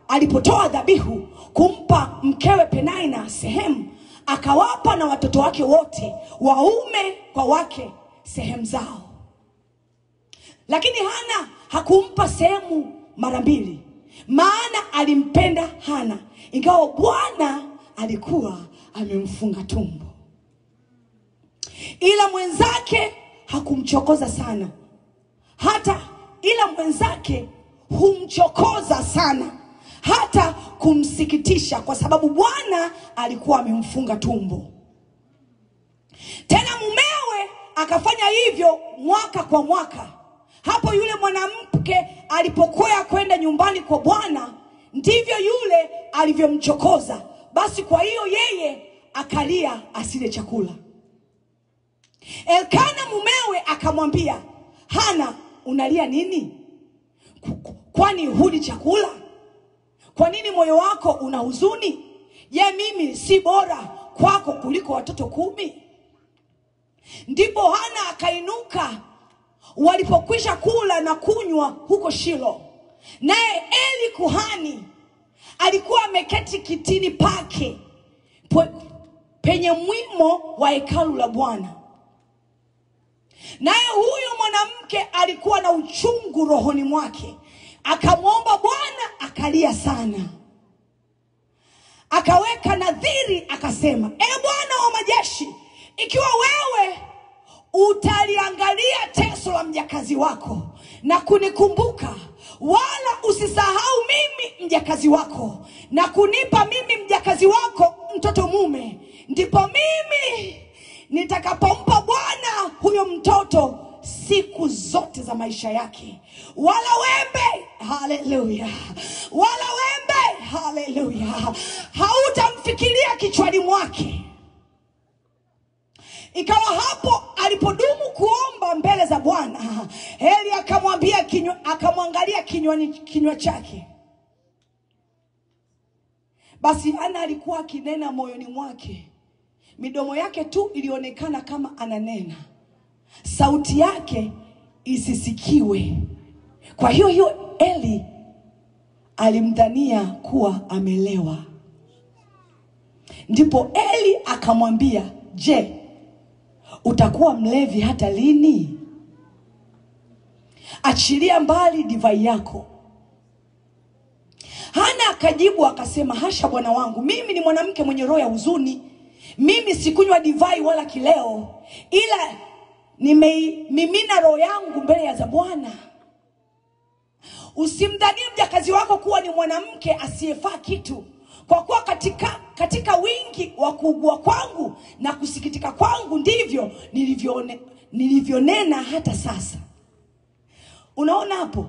alipotoa dhabihu kumpa mkewe Penina sehemu, akawapa na watoto wake wote, waume kwa wake, sehemu zao. Lakini Hana hakumpa sehemu mara mbili, maana alimpenda Hana, ingawa Bwana alikuwa amemfunga tumbo. Ila mwenzake hakumchokoza sana. Humchokoza sana hata kumsikitisha, kwa sababu Bwana alikuwa amemfunga tumbo. Tena mumewe akafanya hivyo mwaka kwa mwaka. Hapo yule mwanamke alipokuwa kwenda nyumbani kwa Bwana, ndivyo yule alivyomchokoza. Basi kwa hiyo yeye akalia asile chakula. Elkana mumewe akamwambia, Hana, unalia nini? Kwani huli chakula? Kwa nini moyo wako una huzuni? Je, mimi si bora kwako kuliko watoto 10? Ndipo Hana akainuka walipokwisha kula na kunywa huko Shilo. Naye Eli kuhani alikuwa ameketi kitini pake penye mwimo wa hekalu la Bwana. Naye huyo mwanamke alikuwa na uchungu rohoni mwake. Akamwomba Bwana, akalia sana. Akaweka nadhiri akasema, Bwana wa majeshi, ikiwa wewe utaliangalia teso la mjakazi wako na kunikumbuka, wala usisahau mimi mjakazi wako, na kunipa mimi mjakazi wako mtoto mume, ndipo mimi nitakapompa Bwana huyo mtoto siku zote za maisha yake, wala wembe, haleluya, wala wembe, haleluya, hautamfikiria kichwani mwake. Ikawa hapo alipodumu kuomba mbele za Bwana, Eli akamwangalia kinywa chake. Basi Hana alikuwa akinena moyoni mwake. Midomo yake tu ilionekana kama ananena, sauti yake isisikiwe. Kwa hiyo Eli alimdhania kuwa amelewa. Ndipo Eli akamwambia, je, utakuwa mlevi hata lini? Achilia mbali divai yako. Hana akajibu akasema, hasha bwana wangu, mimi ni mwanamke mwenye roho ya huzuni. Mimi sikunywa divai wala kileo, ila nimemimina roho yangu mbele ya Bwana. Usimdhanie mjakazi wako kuwa ni mwanamke asiyefaa kitu, kwa kuwa katika wingi wa kuugua kwangu na kusikitika kwangu ndivyo nilivyonena hata sasa. Unaona hapo,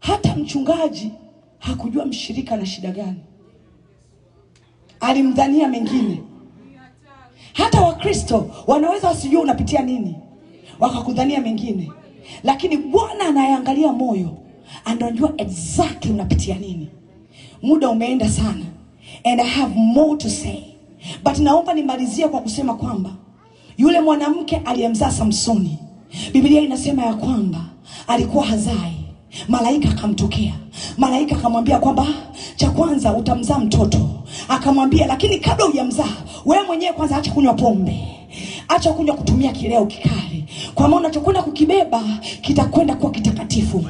hata mchungaji hakujua mshirika na shida gani. Alimdhania mengine. Hata Wakristo wanaweza wasijue unapitia nini, wakakudhania mengine. Lakini Bwana anayeangalia moyo anajua exactly unapitia nini. Muda umeenda sana, and I have more to say, but naomba nimalizie kwa kusema kwamba yule mwanamke aliyemzaa Samsoni, Biblia inasema ya kwamba alikuwa hazai. Malaika akamtokea. Malaika akamwambia kwamba cha kwanza utamzaa mtoto. Akamwambia, lakini kabla hujamzaa wewe mwenyewe kwanza acha kunywa pombe, acha kunywa kutumia kileo kikali, kwa maana unachokwenda kukibeba kitakwenda kwa kitakatifu.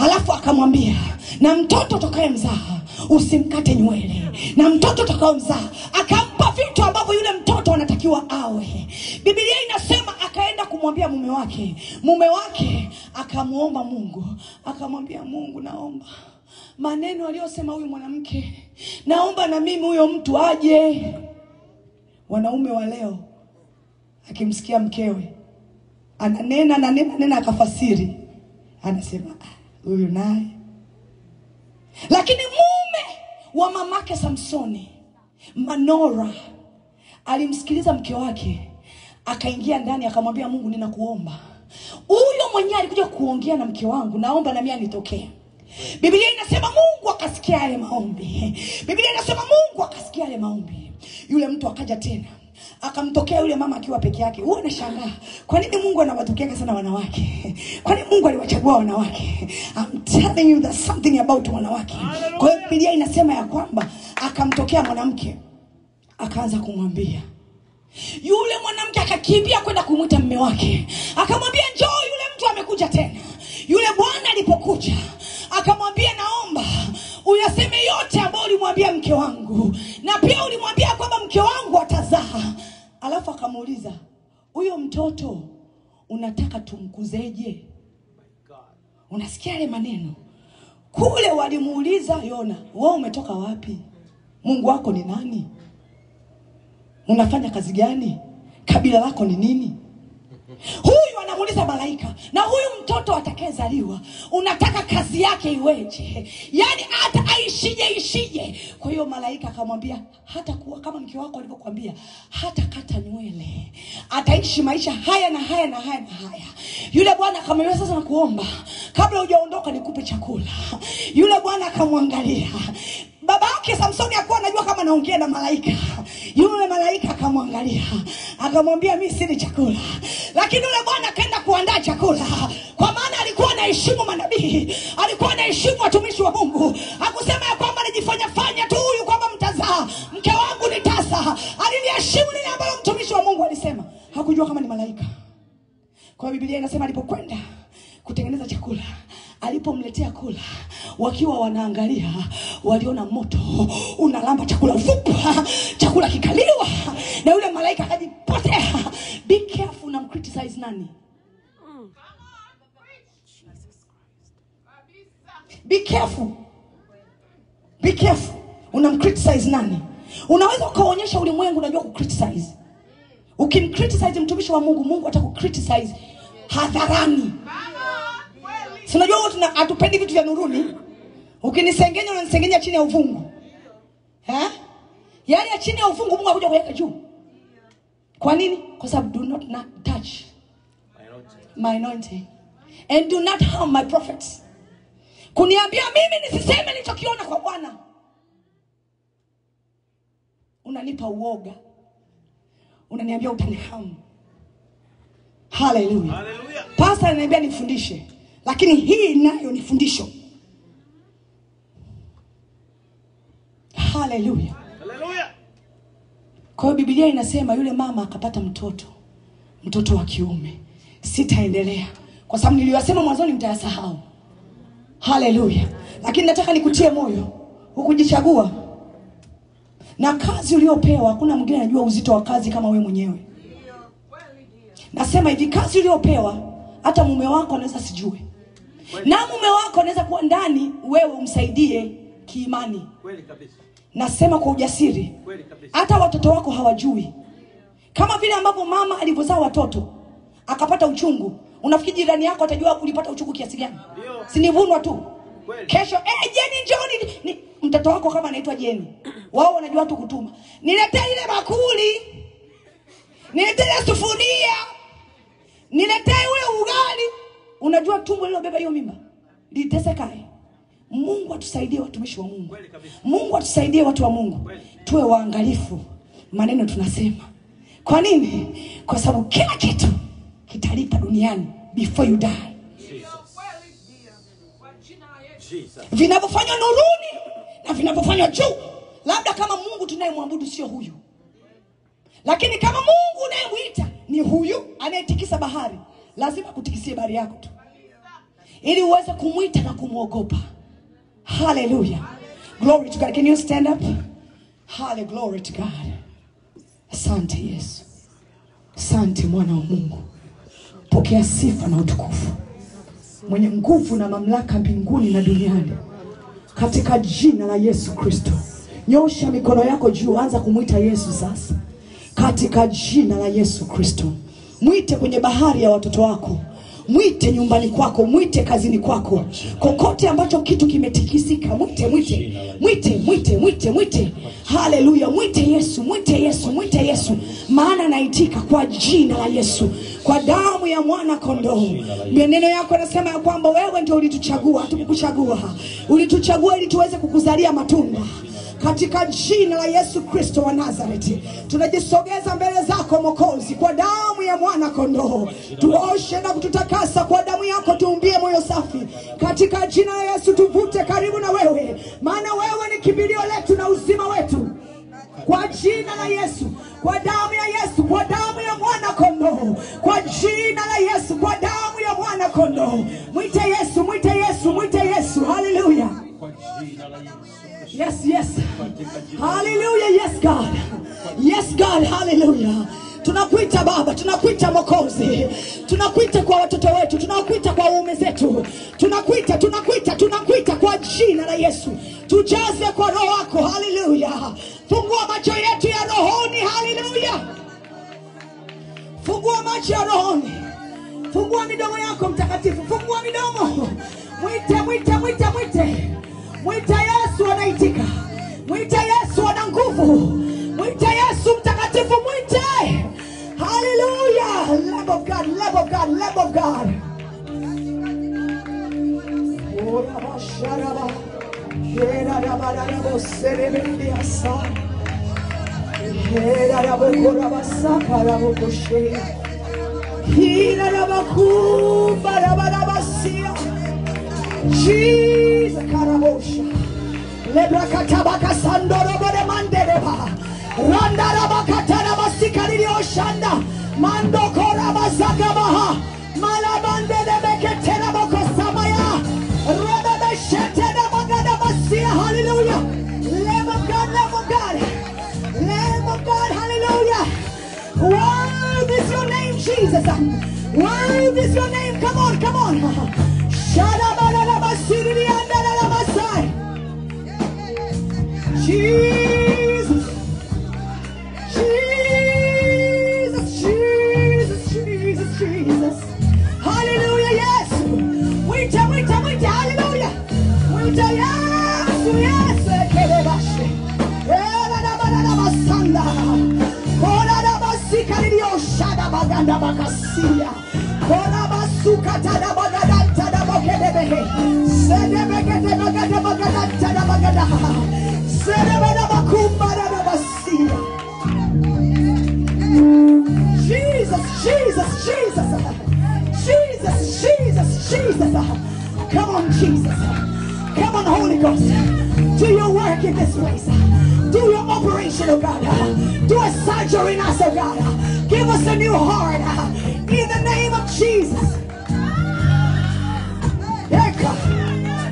Alafu akamwambia, na mtoto utakayemzaa usimkate nywele, na mtoto utakayemzaa akampa vitu ambavyo yule mtoto anatakiwa awe. Biblia inasema akaenda kumwambia mume wake. Mume wake akamuomba Mungu, akamwambia Mungu, naomba maneno aliyosema huyu mwanamke, naomba na mimi huyo mtu aje. Wanaume wa leo akimsikia mkewe ananena akafasiri, anasema huyu naye. Lakini mume wa mamake Samsoni, Manora, alimsikiliza mke wake, akaingia ndani akamwambia Mungu, ninakuomba huyo mwenyewe alikuja kuongea na mke wangu, naomba na mimi anitokee. Biblia inasema Mungu akasikia yale maombi. Biblia inasema Mungu akasikia yale maombi. Yule mtu akaja tena, akamtokea yule mama akiwa peke yake. Wewe unashangaa, kwa nini Mungu anawatokea sana wanawake? Kwa nini Mungu aliwachagua wanawake? I'm telling you there's something about wanawake. Kwa hiyo Biblia inasema ya kwamba akamtokea mwanamke, akaanza kumwambia. Yule mwanamke akakimbia kwenda kumuita mume wake, akamwambia njoo, yule mtu amekuja tena. Yule bwana alipokuja akamwambia, naomba uyaseme yote ambayo ulimwambia mke wangu, na pia ulimwambia kwamba mke wangu atazaa. Alafu akamuuliza, huyo mtoto unataka tumkuzeje? Unasikia yale maneno? Kule walimuuliza Yona, wewe umetoka wapi? Mungu wako ni nani? Unafanya kazi gani? Kabila lako ni nini? Huyu anamuuliza malaika, na huyu mtoto atakayezaliwa unataka kazi yake iweje? Yani hata ishije. Kwa hiyo malaika akamwambia, hata kuwa kama mke wako alivyokuambia, hata kata nywele, ataishi maisha haya na haya na haya na haya. Yule bwana akamwambia, sasa nakuomba kabla hujaondoka nikupe chakula. Yule bwana akamwangalia. Baba yake Samsoni hakuwa anajua kama anaongea na malaika. Yule malaika akamwangalia, akamwambia, mimi sili chakula. Lakini yule bwana akaenda kuandaa chakula, kwa maana alikuwa anaheshimu manabii, alikuwa anaheshimu watumishi wa Mungu. Hakusema ya kwamba anajifanya tu huyu kwamba mtazaa, mke wangu ni tasa. Aliliheshimu lile ambalo mtumishi wa Mungu alisema. Hakujua kama ni malaika. Kwa Biblia inasema alipokwenda kutengeneza chakula, alipomletea kula, wakiwa wanaangalia, waliona moto unalamba chakula, vupa, chakula kikaliwa, na yule malaika akajipotea. Be careful na criticize nani? Be careful. Be careful. Unamcriticize nani? Unaweza ukaonyesha ulimwengu unajua kucriticize. Ukimcriticize mtumishi wa Mungu, Mungu atakucriticize hadharani. Si unajua watu hatupendi vitu vya nuruni. Ukinisengenya unanisengenya chini ya uvungu. Yaani ya chini ya uvungu Mungu anakuja kuweka juu. Kwa nini? Kwa sababu do not touch my anointing. And do not harm my prophets. Kuniambia mimi nisiseme nilichokiona kwa Bwana. Unanipa uoga. Unaniambia utanihamu. Hallelujah. Hallelujah. Pastor ananiambia nifundishe, lakini hii nayo ni fundisho. Hallelujah. Hallelujah. Kwa hiyo Biblia inasema yule mama akapata mtoto wa kiume. Sitaendelea kwa sababu niliyosema mwanzoni mtayasahau. Hallelujah. Lakini nataka nikutie moyo, hukujichagua. Na kazi uliyopewa, hakuna mwingine anajua uzito wa kazi kama wewe mwenyewe. Nasema hivi, kazi uliyopewa hata mume wako anaweza sijue. Na mume wako anaweza kuwa ndani, wewe umsaidie kiimani. Kweli kabisa. Nasema kwa ujasiri. Kweli kabisa. Hata watoto wako hawajui. Kama vile ambapo mama alivyozaa watoto akapata uchungu, unafikiri jirani yako atajua ulipata uchungu kiasi gani? Si nivunwa tu. Kweli. Kesho Jeni njoni, mtoto wako kama anaitwa Jeni, wao wanajua tu kutuma. Niletee ile bakuli. Niletee ile sufuria. Niletee ule ugali. Unajua tumbo lilobeba hiyo mimba litesekae. Mungu atusaidie watumishi wa Mungu. Mungu atusaidie watu wa Mungu. Tuwe waangalifu maneno tunasema. Kwa nini? Kwa sababu kila kitu kitalipa duniani before you die. Vinapofanywa nuruni na vinapofanywa juu. Labda kama Mungu tunayemwabudu sio huyu, lakini kama Mungu unayemuita ni huyu anayetikisa bahari, lazima kutikisie bahari yako tu, ili uweze kumuita na kumuogopa. Hallelujah. Glory to God. Can you stand up? Hallelujah. Glory to God. Asante Yesu. Asante mwana wa Mungu. Pokea sifa na utukufu. Mwenye nguvu na mamlaka mbinguni na duniani. Katika jina la Yesu Kristo. Nyosha mikono yako juu, anza kumuita Yesu sasa. Katika jina la Yesu Kristo. Mwite kwenye bahari ya watoto wako. Mwite nyumbani kwako, mwite kazini kwako. Kokote ambacho kitu kimetikisika, mwite. Hallelujah. Mwite Yesu. Maana naitika kwa jina la Yesu. Kwa damu ya mwana kondoo. Maneno yako yanasema ya kwamba wewe ndio ulituchagua, hatukukuchagua. Ulituchagua ili tuweze kukuzalia matunda. Katika jina la Yesu Kristo wa Nazareti, tunajisogeza mbele zako Mwokozi, kwa damu ya mwana kondoo. Tuoshe na kututakasa kwa damu yako, tuumbie moyo safi. Katika jina la Yesu tuvute karibu na wewe, maana wewe ni kimbilio letu na uzima wetu. Kwa jina la Yesu, kwa damu ya Yesu, kwa damu ya mwana kondoo. Kwa jina la Yesu, kwa damu ya mwana kondoo. Mwite Yesu. Hallelujah. Yes. Hallelujah. Yes God. Hallelujah. Tunakuita Baba, tunakuita Mwokozi. Tunakuita kwa watoto wetu, tunakuita kwa waume zetu. Tunakuita kwa jina la Yesu. Tujaze kwa roho wako. Hallelujah. Fungua macho yetu ya rohoni. Hallelujah. Fungua macho ya rohoni. Fungua midomo yako mtakatifu. Fungua midomo. Mwite, mwite, mwite, mwite. Mwite Yesu, anaitika. Mwite Yesu, ana nguvu. Mwite Yesu mtakatifu, mwite. Hallelujah. Lamb of God, Lamb of God, Lamb of God. Ora basharaba. Yera rabarabo serebendiasa. Yera rabokora basaka rabokoshe. Hira rabakumba rabarabasia. Jesus karabosha. Lebra katabaka sandoro bore mandereba. Randa rabakata rabasikari oshanda. Mando korabazaka baha. Malabande lebeke raboko samaya. Rabbe shete rabagada basia. Hallelujah. Lamb of God, Lamb of God. Lamb of God, hallelujah. Worthy is your name, Jesus. Worthy is your name. Come on, come on. Jesus, Jesus, Jesus, Jesus, Jesus. Hallelujah, yes. Wait, hallelujah. Wait, yes, Kerebashi. Basanda. Kora basika dio shada baganda bakasia. Kora basuka tada bagada tada bagede. Sede bagede bagada bagada tada bagada. Sede bagada bakumba tada basia. Jesus, Jesus, Jesus. Jesus, Jesus, Jesus. Come on, Jesus. Come on, Holy Ghost. Do your work in this place. Do your operation, oh God. Do a surgery in us, oh God. Give us a new heart. In the name of Jesus.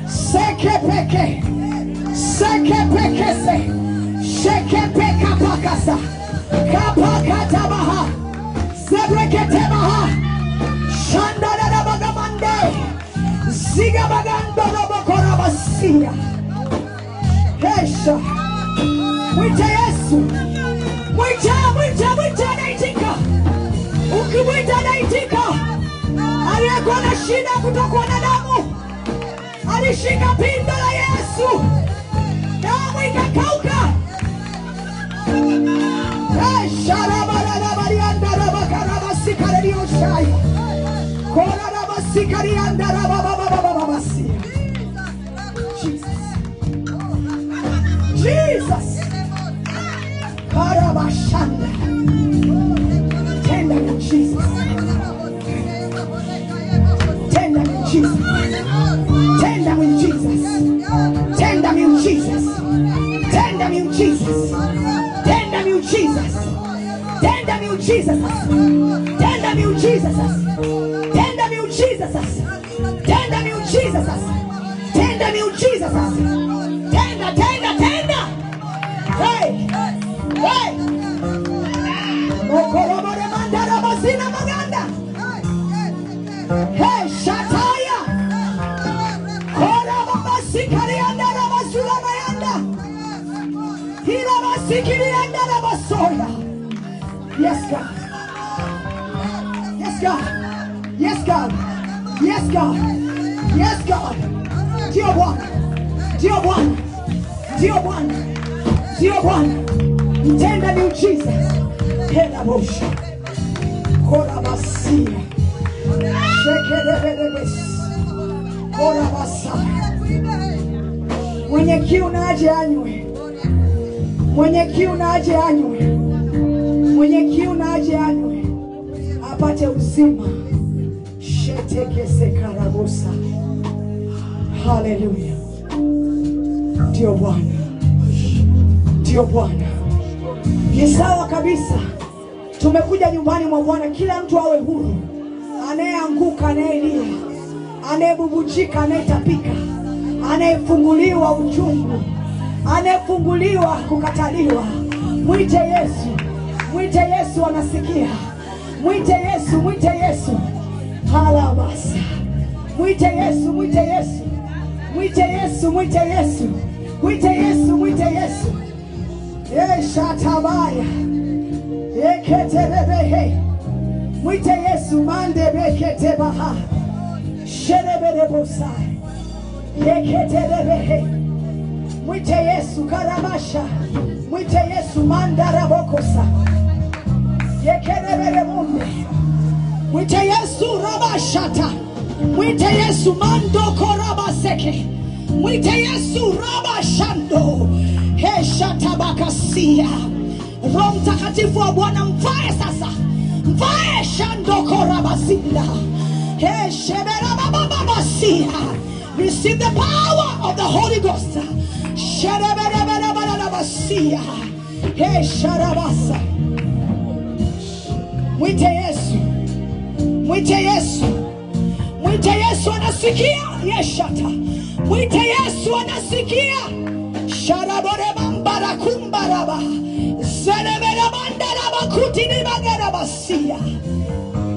Seke peke. Seke peke se. Sheke peka pakasa. Kapakata baha. Sebrekete baha. Shandara da bagamande. Ziga bagando robokora basia. Hesha. Mwite Yesu. Mwite anaitika. Ukimwita anaitika. Aliyekuwa na shida kutokwa na damu alishika pindo la Yesu. Damu ikakauka. Jesus. Karabashanda. Tender in Jesus. Tender in Jesus. Tender in Jesus. Tender in Jesus. Tender in Jesus. Tender in Jesus. Tender in Jesus. Tender in Jesus. Tender in Jesus. Tender in Jesus. Tender in Jesus. Tender. Hey. Hey. Mokorobore mandara basina maganda. Hey, Shataya. Kora basikari andara basula mayanda. Hila basikiri andara basoya. Yes, God. Yes, God. Yes, God. Yes, God. Yes, God. Dear one. Dear one. Dear one. Dear one. Tender new Jesus. Hela bosha. Kora basia. Kora basa. Mwenye kiu na aje anywe. Mwenye kiu na aje anywe. Mwenye kiu na aje anywe. Apate uzima. Sheteke sekarabosa. Hallelujah. Ndio Bwana. Ndio Bwana. Ni sawa kabisa. Tumekuja nyumbani mwa Bwana, kila mtu awe huru. Anayeanguka, anayelia, anayebubujika, anayetapika, anayefunguliwa uchungu, anayefunguliwa kukataliwa. Mwite Yesu. Mwite Yesu, anasikia. Mwite Yesu, mwite Yesu. Halabasa. Mwite Yesu, mwite Yesu. Mwite Yesu, mwite Yesu. Mwite Yesu, mwite Yesu. Shatabaya. Eketerebehe. Mwite Yesu mande bekete baha. Sherebere bosai. Yekete rebehe. Mwite Yesu karabasha. Mwite Yesu mandara bokosa. Yekerebere munde. Mwite Yesu rabashata. Mwite Yesu mando korabaseke. Mwite Yesu rabashando. Heshata bakasia. Roho Mtakatifu wa Bwana mvae sasa. Mvae shando korabasinda. Heshebera bababasia. Receive the power of the Holy Ghost. Sherebera bababasia. Hesharabasa. Mwite Yesu. Mwite Yesu. Mwite Yesu anasikia. Yeshata. Mwite Yesu anasikia. Sharabore mambara kumbaraba. Zerebere mandara bakutini bagara basia.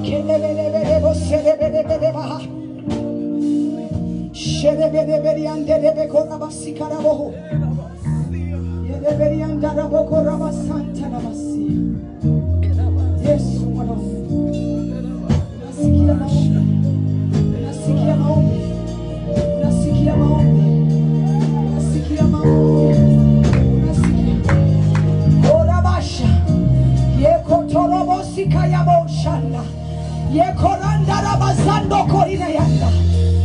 Kelebere boserebere baha. Sherebere andere bekora basikara boho. Yerebere andara bokora basanta na basia. Yesu mwana. Nasikia maombi. Nasikia maombi. Nasikia maombi. Nasikia maombi. Nasikia. Orabasha. Yekotorobo sikayabo shanda. Yekoranda rabazando korina yanda.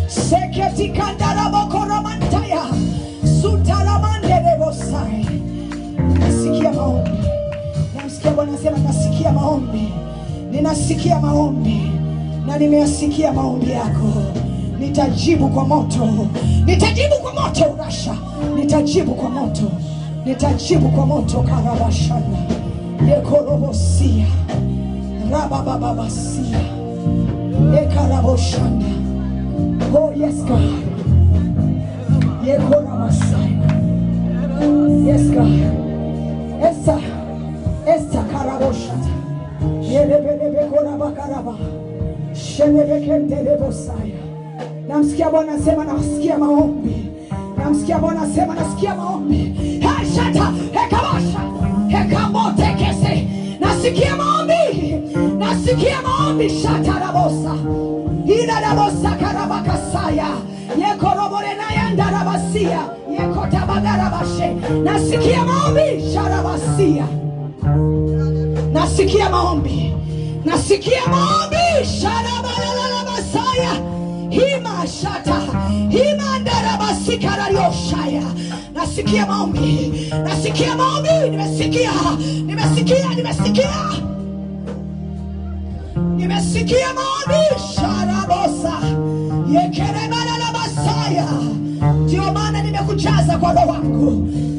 Seketi kandara bokoramantaya. Sutaramande rebosai. Nasikia maombi. Namsikia Bwana anasema nasikia maombi. Ninasikia maombi. Na nimeyasikia maombi yako. Nitajibu kwa moto. Nitajibu kwa moto Rasha. Nitajibu kwa moto. Nitajibu kwa moto karabashana. Yekorobosia. Rabababasia. Yekaraboshana. Oh yes God. Yekorabasaya. Yes God. Esta karaboshata. Yerebelebe korabakaraba. Namsikia Bwana anasema nasikia maombi. Namsikia Bwana anasema nasikia maombi. Heshata, hekabasha, hekamote kese. Nasikia maombi. Nasikia maombi shata rabosa. Ina rabosa karabakasaya. Yekorobore na yanda rabasia. Yekotabagarabashe. Nasikia maombi sharabasia. Nasikia maombi. Nasikia maombi sharabalala basaya. Hima shata. Hima ndarabasika rarioshaya. Nasikia maombi. Nasikia maombi. Nimesikia. Nimesikia. Nimesikia. Nimesikia maombi sharabosa. Yekerebalala basaya. Ndio maana nimekujaza kwa roho wangu.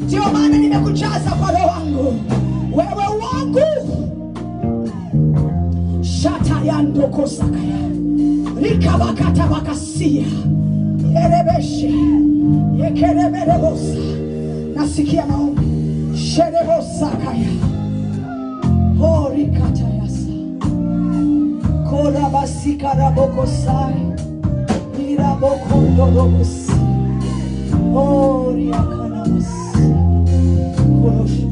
Ndio maana nimekujaza kwa roho wangu. Wewe wangu. Shata yando kosakaya. Rikabakata bakasia. Yerebeshe. Yekereberebosa. Nasikia maombi. Sherebosa kaya. Horikata yasa. Korabasika rabokosai. Mirabokondo robosi. Oriakanamasi. Koroshi.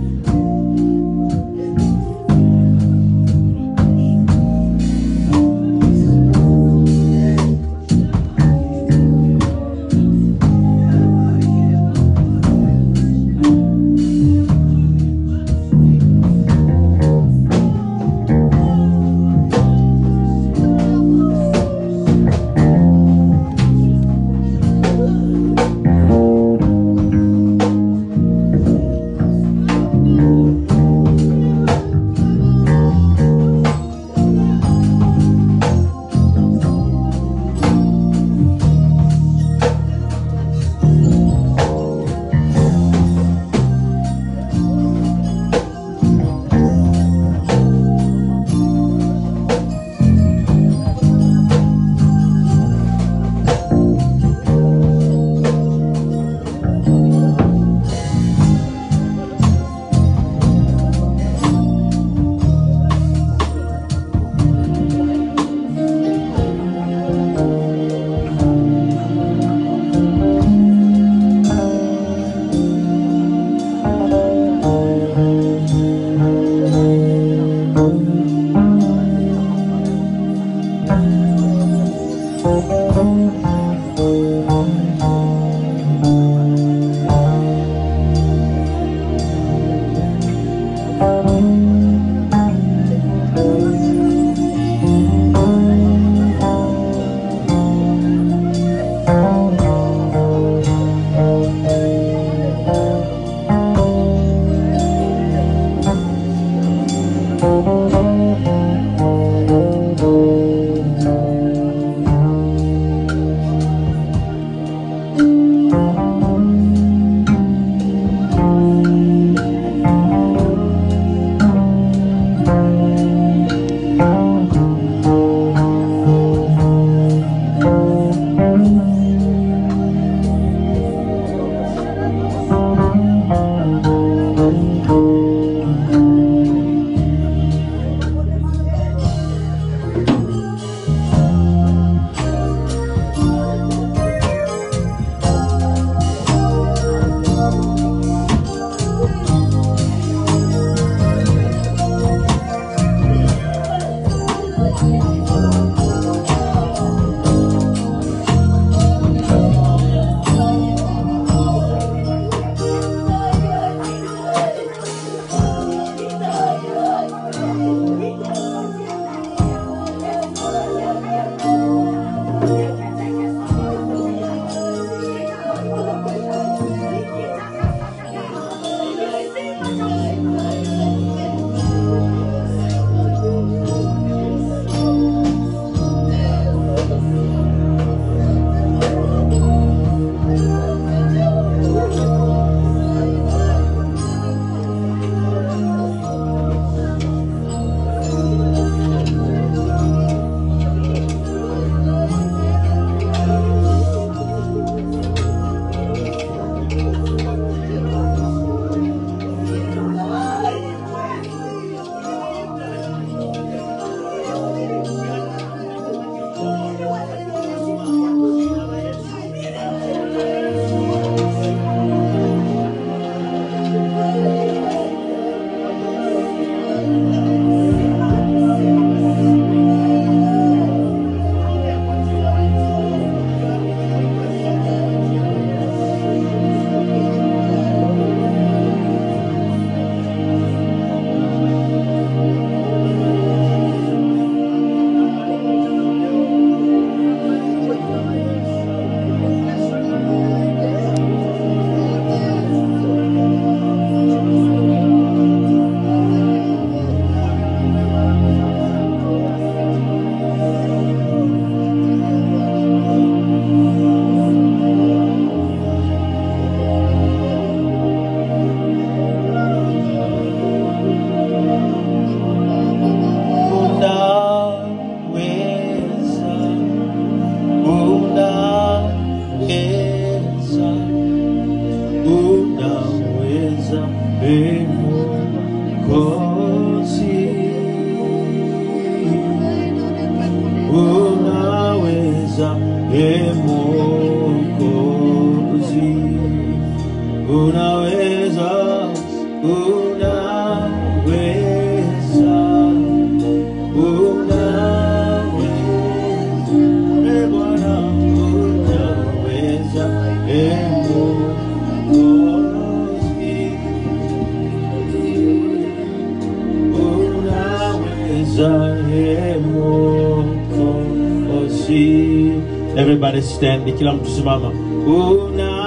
Everybody stand, kila mtu simama. Unajali,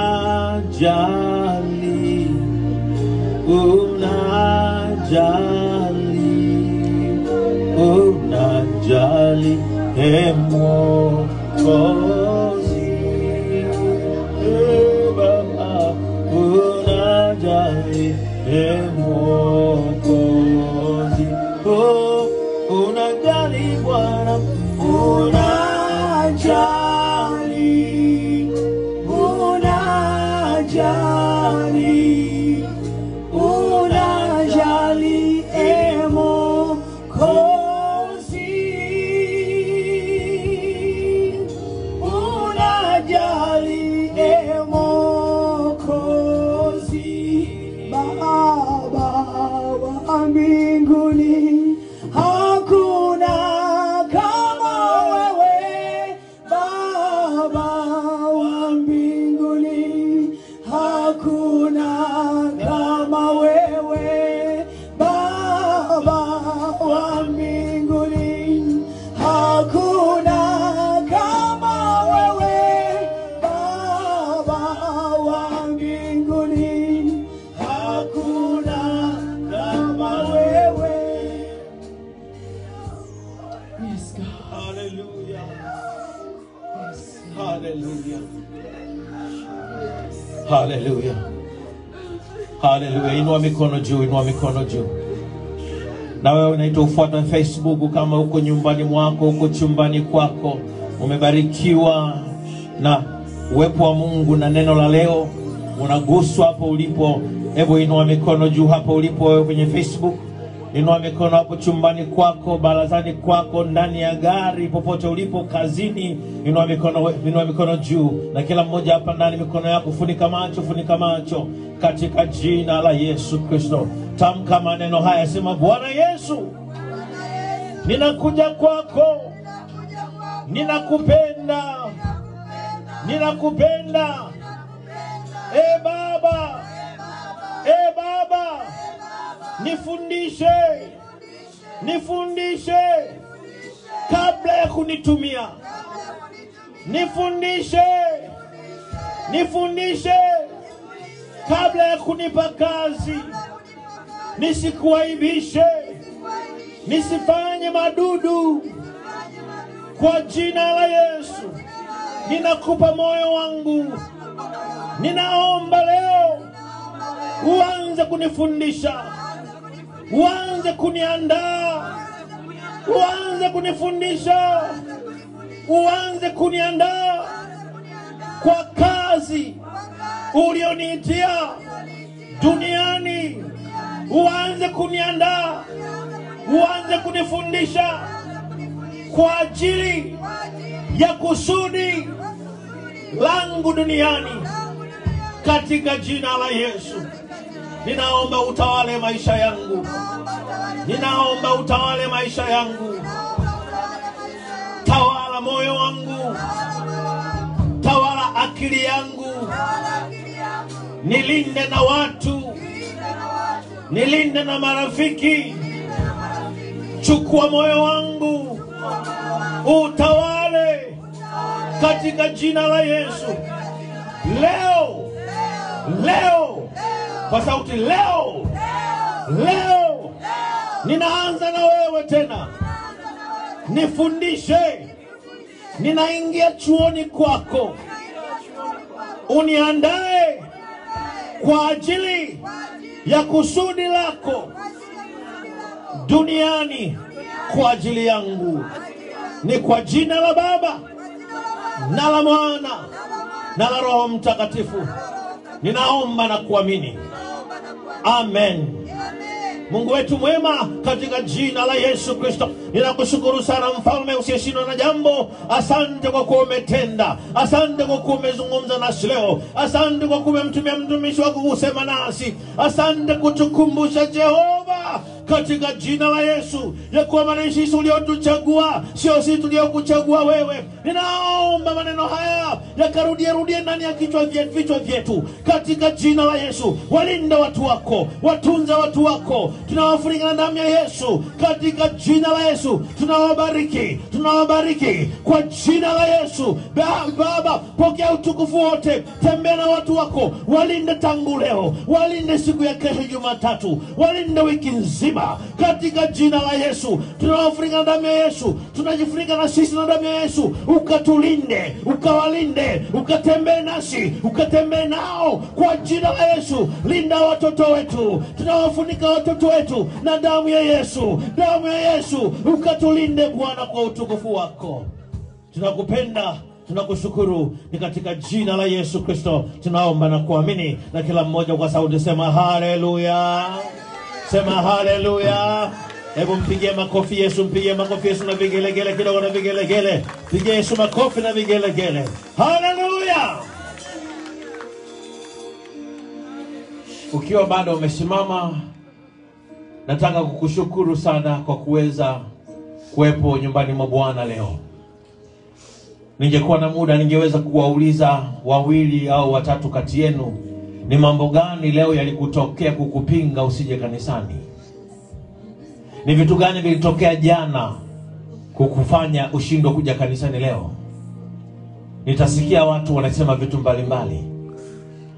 unajali, Mwokozi. Baba, unajali, Mwokozi. Oh, unajali Bwana, unajali, unajali, unajali, Mwokozi. Unajali, Mwokozi. Baba wa mbinguni, hakuna kama wewe. Baba wa mbinguni, hakuna kama wewe. Baba Haleluya. Haleluya. Inua mikono juu, inua mikono juu. Na wewe unaitufuata Facebook, kama uko nyumbani mwako, uko chumbani kwako, umebarikiwa na uwepo wa Mungu na neno la leo, unaguswa hapo ulipo, hebu inua mikono juu hapo ulipo wewe kwenye Facebook. Inua mikono hapo chumbani kwako, barazani kwako, ndani ya gari, popote ulipo, kazini, inua mikono juu. Na kila mmoja hapa ndani, mikono yako funika macho katika jina la Yesu Kristo. Tamka maneno haya, sema: Bwana Yesu, ninakuja kwako, ninakupenda. Baba, nifundishe kabla ya kunitumia. Nifundishe kabla ya kunipa kazi. Nisikuaibishe, nisifanye madudu. Kwa jina la Yesu ninakupa moyo wangu. Ninaomba leo uanze kunifundisha, uanze kuniandaa, uanze kunifundisha, uanze kuniandaa kwa kazi ulioniitia duniani. Uanze kuniandaa, uanze kunifundisha kwa ajili ya kusudi langu duniani. Katika jina la Yesu ninaomba utawale maisha yangu. Ninaomba utawale maisha yangu. Tawala moyo wangu, tawala akili yangu. Nilinde na watu, nilinde na marafiki. Chukua moyo wangu, utawale katika jina la Yesu. Leo kwa sauti, leo ninaanza na wewe tena. Nifundishe, ninaingia chuoni kwako. Uniandae kwa ajili ya kusudi lako duniani kwa ajili yangu. Ni kwa jina la Baba na la Mwana na la Roho Mtakatifu ninaomba na kuamini. Amen. Mungu wetu mwema, katika jina la Yesu Kristo ninakushukuru sana, mfalme usiyeshindwa na jambo. Asante kwa kuwa umetenda. Asante kwa kuwa umezungumza nasi leo. Asante kwa kuwa umemtumia mtumishi wako kusema nasi. Asante kutukumbusha Jehova, katika jina la Yesu, ya kuwa sisi uliotuchagua sio sisi tuliokuchagua wewe. Ninaomba maneno haya yakarudie ndani ya vichwa vyetu katika jina la Yesu. Walinda watu wako, watunza watu wako. Tunawafunika na damu ya Yesu katika jina la Yesu. Tunawabariki kwa jina la Yesu. Baba, pokea utukufu wote. Tembea na watu wako, walinde tangu leo, walinde siku ya kesho Jumatatu, walinde wiki nzima katika jina la Yesu. Tunawafunika na damu ya Yesu. Tunajifunika na sisi na damu ya Yesu. Ukatulinde, ukawalinde, ukatembee nasi, ukatembee nao kwa jina la Yesu. Linda watoto wetu. Tunawafunika watoto wetu na damu ya Yesu. Damu ya Yesu, ukatulinde Bwana kwa utukufu wako. Tunakupenda, tunakushukuru. Ni katika jina la Yesu Kristo tunaomba na kuamini. Na kila mmoja kwa sauti sema haleluya. Sema haleluya. Hebu mpigie makofi Yesu, mpigie makofi Yesu na vigelegele kidogo, na vigelegele. Pigie Yesu makofi na vigelegele. Haleluya. Ukiwa bado umesimama, nataka kukushukuru sana kwa kuweza kuwepo nyumbani mwa Bwana leo. Ningekuwa na muda ningeweza kuwauliza wawili au watatu kati yenu, ni mambo gani leo yalikutokea kukupinga usije kanisani? Ni vitu gani vilitokea jana kukufanya ushindwe kuja kanisani leo? Nitasikia watu wanasema vitu mbalimbali.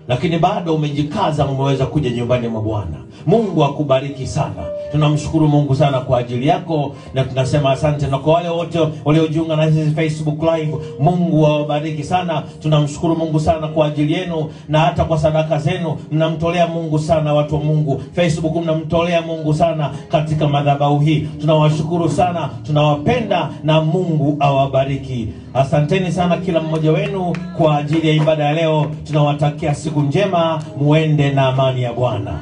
lakini bado umejikaza, umeweza kuja nyumbani mwa Bwana. Mungu akubariki sana. Tunamshukuru Mungu sana kwa ajili yako, na tunasema asante. Na kwa wale wote waliojiunga na sisi Facebook live, Mungu awabariki sana. Tunamshukuru Mungu sana kwa ajili yenu, na hata kwa sadaka zenu mnamtolea Mungu sana. Watu wa Mungu Facebook, mnamtolea Mungu sana katika madhabahu hii. Tunawashukuru sana, tunawapenda, na Mungu awabariki. Asanteni sana kila mmoja wenu kwa ajili ya ibada ya leo. Tunawatakia siku njema, muende na amani ya Bwana.